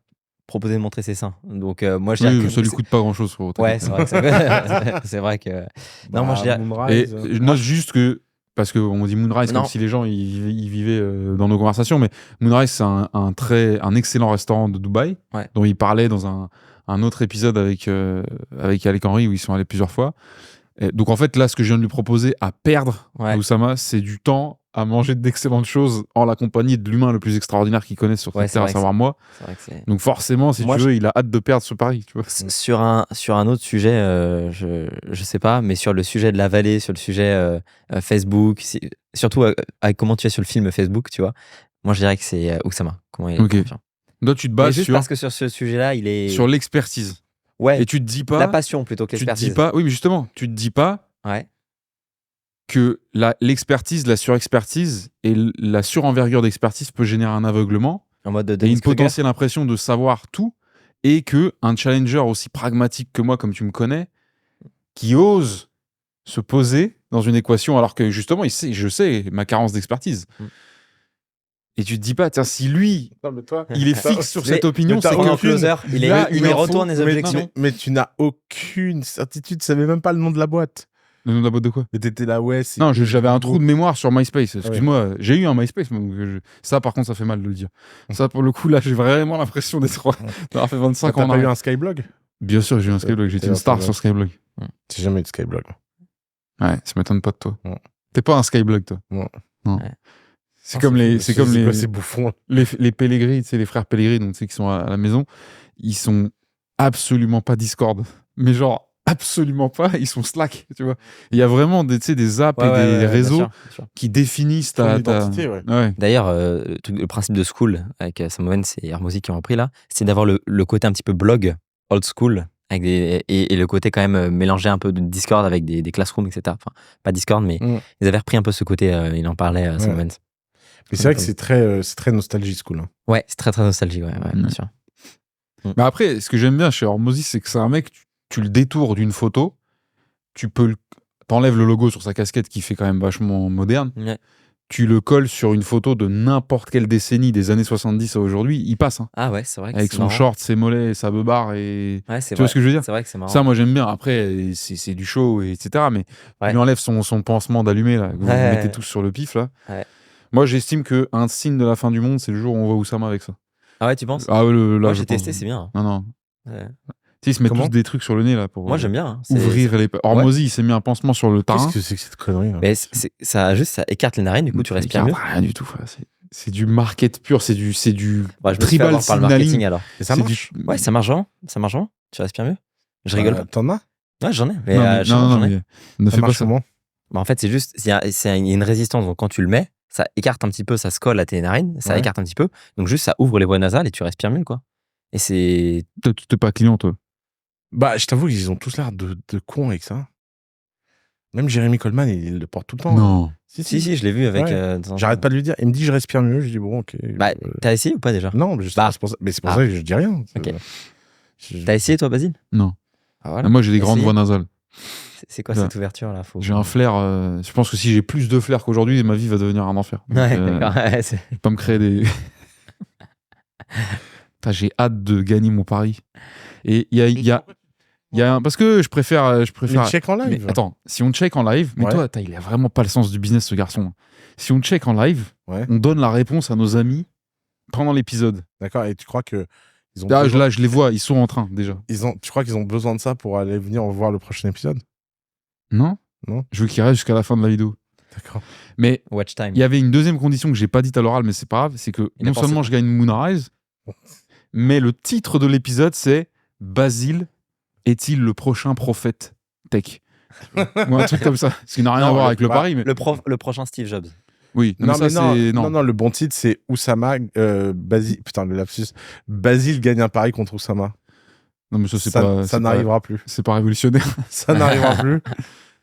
proposer de montrer ses seins. Donc moi je dirais que ça lui coûte pas grand-chose. Ouais, c'est vrai que c'est vrai que non, moi je dirais Moonrise, je note juste que parce qu'on dit Moonrise comme si les gens ils vivaient dans nos conversations, mais Moonrise c'est un excellent restaurant de Dubaï dont il parlait dans un autre épisode avec Alec Henry où ils sont allés plusieurs fois. Et donc en fait là ce que je viens de lui proposer à perdre à Oussama, c'est du temps à manger d'excellentes choses en la compagnie de l'humain le plus extraordinaire qu'il connaisse sur cette terre, à savoir moi. Donc forcément, si tu veux, il a hâte de perdre ce pari. Tu vois. Sur un autre sujet, je sais pas, mais sur le sujet de la vallée, sur le sujet Facebook, surtout avec comment tu es sur le film Facebook, tu vois, moi je dirais que c'est Oussama. Comment il est confiant. Toi, tu te bases juste parce que sur ce sujet-là, il est... Sur l'expertise. Ouais. Et tu te dis pas... La passion plutôt que l'expertise. Tu te dis pas... Oui, mais justement, tu te dis pas... Ouais. Que l'expertise, la surexpertise et la surenvergure d'expertise peut générer un aveuglement en mode et une potentielle impression de savoir tout, et que un challenger aussi pragmatique que moi, comme tu me connais, qui ose se poser dans une équation alors que justement je sais ma carence d'expertise. Et tu te dis pas, tiens, si lui, il est fixe sur cette opinion, c'est qu'en closer, il retourne les objections. Mais tu n'as aucune certitude, tu savais même pas le nom de la boîte. Le nom de la boîte de quoi? Mais t'étais là, ouais. Non, j'avais un trou de mémoire sur MySpace. Excuse-moi, j'ai eu un MySpace. Ça, par contre, ça fait mal de le dire. Ça, pour le coup, là, j'ai vraiment l'impression d'avoir fait 25 ans. T'as pas eu un Skyblog? Bien sûr, j'ai eu un Skyblog. J'étais une star sur Skyblog. J'ai jamais eu de Skyblog. Ouais, ça m'étonne pas de toi. T'es pas un Skyblog, toi? Non. Ouais. C'est comme les bouffons. Les Pellegrini, tu sais, les frères Pellegrini, donc, tu sais, qui sont à la maison. Ils sont absolument pas Discord. Mais genre, absolument pas, ils sont Slack, tu vois. Il y a vraiment des apps et des réseaux bien sûr. Qui définissent ta identité. D'ailleurs, le principe de School avec Sam Owens et Hermosi qui ont repris là, c'est d'avoir le côté un petit peu blog, old school, avec et le côté quand même mélangé un peu de Discord avec des classrooms, etc. Enfin, pas Discord, mais ils avaient repris un peu ce côté, il en parlait, Sam Owens. Mais c'est vrai que c'est très nostalgie School. Hein. Ouais, c'est très nostalgique, bien sûr. Mais après, ce que j'aime bien chez Hermosi, c'est que c'est un mec, tu le détours d'une photo, t'enlèves le logo sur sa casquette qui fait quand même vachement moderne, tu le colles sur une photo de n'importe quelle décennie des années 70 à aujourd'hui, il passe. Hein. Ah ouais, c'est vrai que avec c'est son marrant. short, ses mollets, sa beubare et... Ouais, tu vois ce que je veux dire? C'est vrai que c'est marrant. Ça, moi, j'aime bien. Après, c'est du show, etc. Mais il lui enlève son pansement d'allumé, là, que vous mettez tous sur le pif, là. Ouais. Moi, j'estime qu'un signe de la fin du monde, c'est le jour où on voit Oussama avec ça. Ah ouais, tu penses? Ah, moi, j'ai testé, c'est bien. Non. Ouais. Ils se mettent tous des trucs sur le nez là pour moi j'aime bien ouvrir les Hormozy il s'est mis un pansement sur le teint. Qu'est-ce que c'est que cette connerie là? Mais ça écarte les narines, du coup tu respires mieux. Rien du tout, c'est du market pur, c'est du tribal signaling alors. Et ça marche. Ouais, ça marche vraiment. Tu respires mieux. Je rigole pas. T'en as? Ouais, j'en ai. Mais non, ne fais pas ça. En fait, c'est juste il y a une résistance, donc quand tu le mets, ça écarte un petit peu, ça se colle à tes narines, ça écarte un petit peu. Donc juste ça ouvre les voies nasales et tu respires mieux quoi. Et c'est t'es pas client toi? Bah, je t'avoue qu'ils ont tous l'air de cons avec ça. Même Jérémy Coleman, il le porte tout le temps. Non. Hein. Si, je l'ai vu avec. J'arrête pas de lui dire. Il me dit je respire mieux. Je dis bon, ok. Bah, t'as essayé ou pas déjà? Non, mais c'est pour ça. Mais c'est pour ça que je dis rien. Okay. T'as essayé toi, Basile? Non. Ah, voilà. Moi, j'ai des grandes voix nasales. C'est quoi cette ouverture là? J'ai un flair. Je pense que si j'ai plus de flair qu'aujourd'hui, ma vie va devenir un enfer. Donc, d'accord. Je vais pas me créer des. J'ai hâte de gagner mon pari. Et il y a parce que je préfère. Mais check en live. Mais attends, si on check en live, mais toi, il a vraiment pas le sens du business, ce garçon. Si on check en live, on donne la réponse à nos amis pendant l'épisode. D'accord. Et tu crois que ils ont là, je les vois, ils sont en train déjà. Tu crois qu'ils ont besoin de ça pour aller venir voir le prochain épisode? Non. Je veux qu'ils restent jusqu'à la fin de la vidéo. D'accord. Mais watch time. Il y avait une deuxième condition que j'ai pas dite à l'oral, mais c'est pas grave, c'est que non seulement je gagne Moonrise, mais le titre de l'épisode c'est Basile est-il le prochain prophète tech? Ou un truc comme ça. Ce qui n'a rien à voir avec le pari. Mais... Le prochain Steve Jobs. Oui, non, le bon titre c'est Oussama, putain, le lapsus. Basile gagne un pari contre Oussama. Non, mais ça n'arrivera plus. C'est pas révolutionnaire. Ça n'arrivera plus.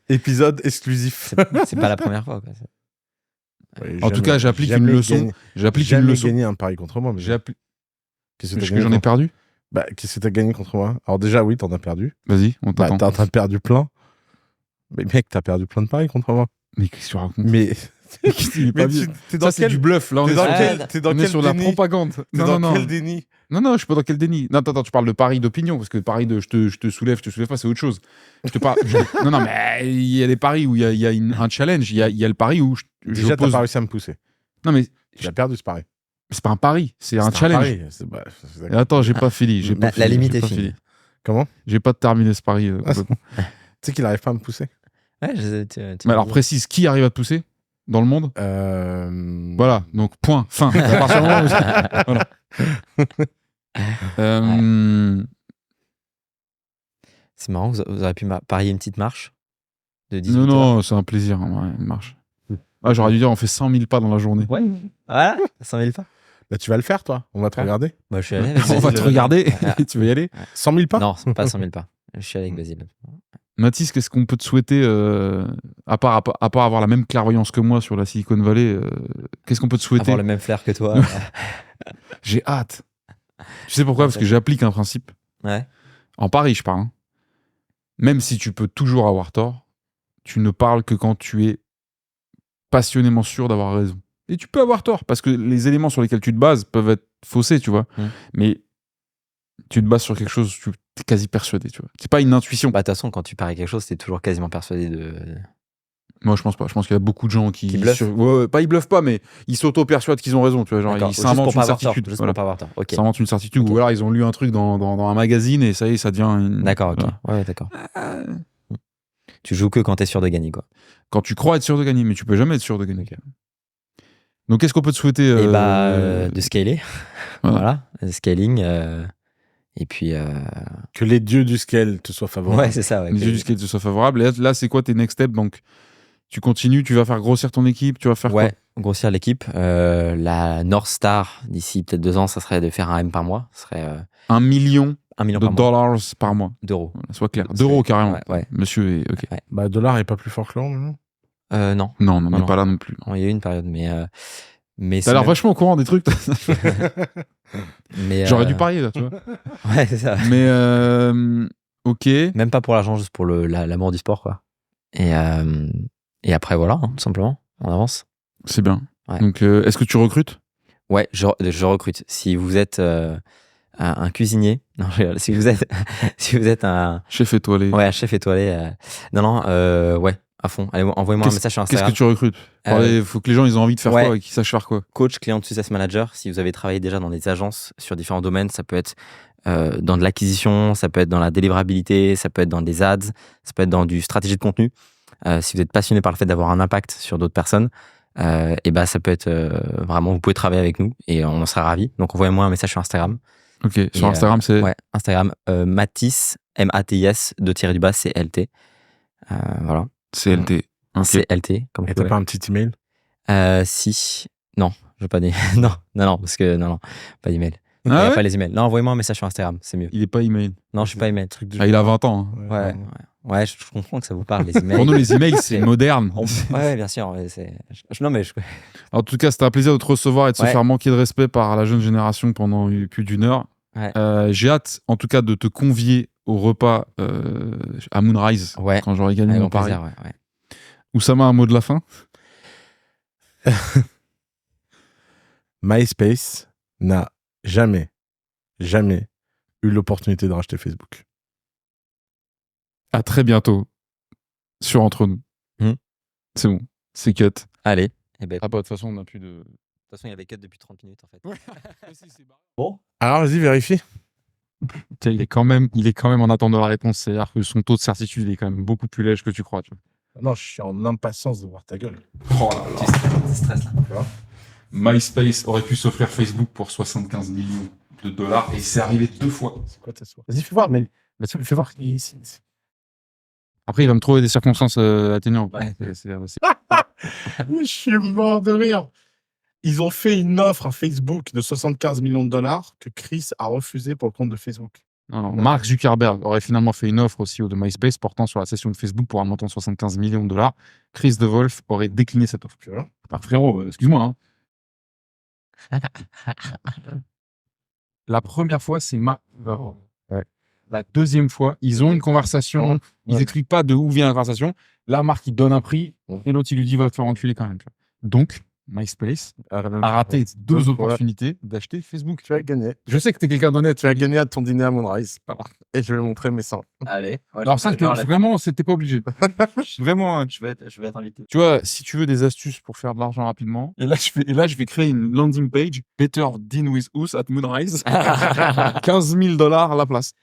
Épisode exclusif. C'est pas la première fois. Quoi. En tout cas, j'applique une leçon. J'applique une leçon. Gagné un pari contre moi. Mais qu'est-ce que j'en ai perdu? Bah, qu'est-ce que t'as gagné contre moi? Alors déjà, oui, t'en as perdu. Vas-y, on t'attend. T'as perdu plein. Mais mec, t'as perdu plein de paris contre moi. Mais qu'est-ce que tu racontes? Mais t'es dans c'est du bluff. Là, on est sur de la propagande. Non, quel déni? Non, je suis pas dans quel déni. Non, attends, tu parles de pari d'opinion, parce que pari de je te soulève pas, c'est autre chose. Je te parle. Non, mais il y a des paris où il y a un challenge. Il y a le pari où déjà, t'as pas réussi à me pousser. Non, mais. J'ai perdu ce pari. C'est pas un pari, c'est un challenge. Attends, j'ai pas fini. La limite est finie. Comment? J'ai pas terminé ce pari. Tu sais qu'il arrive pas à me pousser. Ouais, mais alors, précise, qui arrive à te pousser dans le monde? Voilà, donc point, fin. À partir du moment où... voilà. C'est marrant, vous aurez pu parier une petite marche de 18 heures. Non, c'est un plaisir, une marche. Ah, j'aurais dû dire, on fait 100 000 pas dans la journée. Ouais, voilà, 100 000 pas. Là, tu vas le faire, toi? On va te regarder? Bah, je suis allé on va te regarder. Tu veux y aller? 100 000 pas? Non, pas 100 000 pas. Je suis allé avec Basile. Mathis, qu'est-ce qu'on peut te souhaiter, à part avoir la même clairvoyance que moi sur la Silicon Valley, qu'est-ce qu'on peut te souhaiter? Avoir le même flair que toi. J'ai hâte. Tu sais pourquoi? Parce que j'applique un principe. Ouais. En Paris, je parle. Hein. Même si tu peux toujours avoir tort, tu ne parles que quand tu es passionnément sûr d'avoir raison. Et tu peux avoir tort, parce que les éléments sur lesquels tu te bases peuvent être faussés, tu vois. Mais tu te bases sur quelque chose, tu es quasi persuadé, tu vois. C'est pas une intuition. Bah, de toute façon, quand tu paries quelque chose, t'es toujours quasiment persuadé de... Moi, je pense pas. Je pense qu'il y a beaucoup de gens qui bluffent. Pas ils bluffent pas, mais ils s'auto-persuadent qu'ils ont raison, tu vois. Genre, ils s'inventent une certitude. Juste pour pas avoir tort. Okay. Ils s'inventent une certitude, ou alors ils ont lu un truc dans un magazine et ça y est, ça devient une... D'accord, ok. Voilà. Ouais, d'accord. Tu joues que quand t'es sûr de gagner, quoi. Quand tu crois être sûr de gagner, mais tu peux jamais être sûr de gagner. Okay. Donc, qu'est-ce qu'on peut te souhaiter de scaler. Voilà. Scaling. Et puis... Que les dieux du scale te soient favorables. Ouais, c'est ça. Ouais, les dieux du scale te soient favorables. Et là, c'est quoi tes next steps? Donc, tu continues, tu vas faire grossir ton équipe, tu vas faire quoi? Grossir l'équipe. La North Star, d'ici peut-être 2 ans, ça serait de faire un M par mois. Ça serait... 1 million de dollars par mois. D'euros. Voilà, soit clair. D'euros, carrément. Ouais. Monsieur est OK. Ouais. Bah, dollar est pas plus fort que l'euro, non? Non. Non, on n'est pas là non plus. Il y a eu une période, mais t'as l'air vachement au courant des trucs. J'aurais dû parier, là, tu vois. Ouais, c'est ça. Mais, OK. Même pas pour l'argent, juste pour l'amour du sport, quoi. Et après, voilà, hein, tout simplement. On avance. C'est bien. Ouais. Donc, est-ce que tu recrutes? Ouais, je recrute. Si vous êtes un cuisinier, non, si vous êtes un chef étoilé. Ouais, un chef étoilé. Ouais, à fond. Allez, envoyez-moi un message sur Instagram. Qu'est-ce que tu recrutes? Il faut que les gens ils ont envie de faire quoi et qu'ils sachent faire quoi. Coach, client success manager. Si vous avez travaillé déjà dans des agences sur différents domaines, ça peut être dans de l'acquisition, ça peut être dans la délivrabilité, ça peut être dans des ads, ça peut être dans du stratégie de contenu. Si vous êtes passionné par le fait d'avoir un impact sur d'autres personnes, et bah ça peut être vraiment, vous pouvez travailler avec nous et on en sera ravis. Donc envoyez-moi un message sur Instagram. Ok, sur Instagram c'est Instagram Mathis Matis _CLT. Voilà. CLT. Okay. CLT. Comme et t'as pas un petit email? Si. Non, je veux pas des. non, parce que non, pas d'email. Il n'y a pas les emails. Non, envoyez-moi un message sur Instagram, c'est mieux. Il est pas email. Non, je suis pas email. Il a 20 ans. Hein. Ouais, je comprends que ça vous parle, les emails. Pour nous, les emails, c'est moderne. Ouais, bien sûr. Non, mais en tout cas, c'était un plaisir de te recevoir et de se faire manquer de respect par la jeune génération pendant plus d'1 heure. Ouais. J'ai hâte, en tout cas, de te convier au repas à Moonrise quand j'aurai gagné mon pari. Ouais. Oussama, un mot de la fin? MySpace n'a jamais eu l'opportunité de racheter Facebook. À très bientôt sur Entre nous. C'est bon, c'est cut. Allez. De toute façon, on n'a plus de... De toute façon, il y avait cut depuis 30 minutes, en fait. Bon. Alors, vas-y, vérifie. Il est quand même en attente de la réponse. C'est-à-dire que son taux de certitude est quand même beaucoup plus léger que tu crois. Tu vois. Non, je suis en impatience de voir ta gueule. Oh là là. C'est stress, là. MySpace aurait pu s'offrir Facebook pour 75 millions de dollars et c'est arrivé 2 fois. C'est quoi ta soirée? Vas-y, fais voir, mais fais voir. Après, il va me trouver des circonstances atténuantes. Ouais. Je suis mort de rire. Ils ont fait une offre à Facebook de 75 millions de dollars que Chris a refusé pour le compte de Facebook. Non. Mark Zuckerberg aurait finalement fait une offre au CEO de MySpace portant sur la cession de Facebook pour un montant de 75 millions de dollars. Chris DeWolf aurait décliné cette offre. Frérot, excuse-moi. Hein. La première fois, c'est Mark. Ouais. La deuxième fois, ils ont une conversation. Ils n'expliquent pas de où vient la conversation. Là, Mark, il donne un prix et l'autre, il lui dit va te faire enculer quand même. Donc, MySpace, a raté 2 opportunités d'acheter Facebook. Tu vas gagner. Je sais que tu es quelqu'un d'honnête. Tu vas gagner à ton dîner à Moonrise. Et je vais montrer mes seins. Allez. Ouais, alors ça, vraiment, c'était pas obligé. Vraiment. Je vais être invité. Tu vois, si tu veux des astuces pour faire de l'argent rapidement, et là, je vais créer une landing page, Better Deal with Us at Moonrise. $15 000 à la place.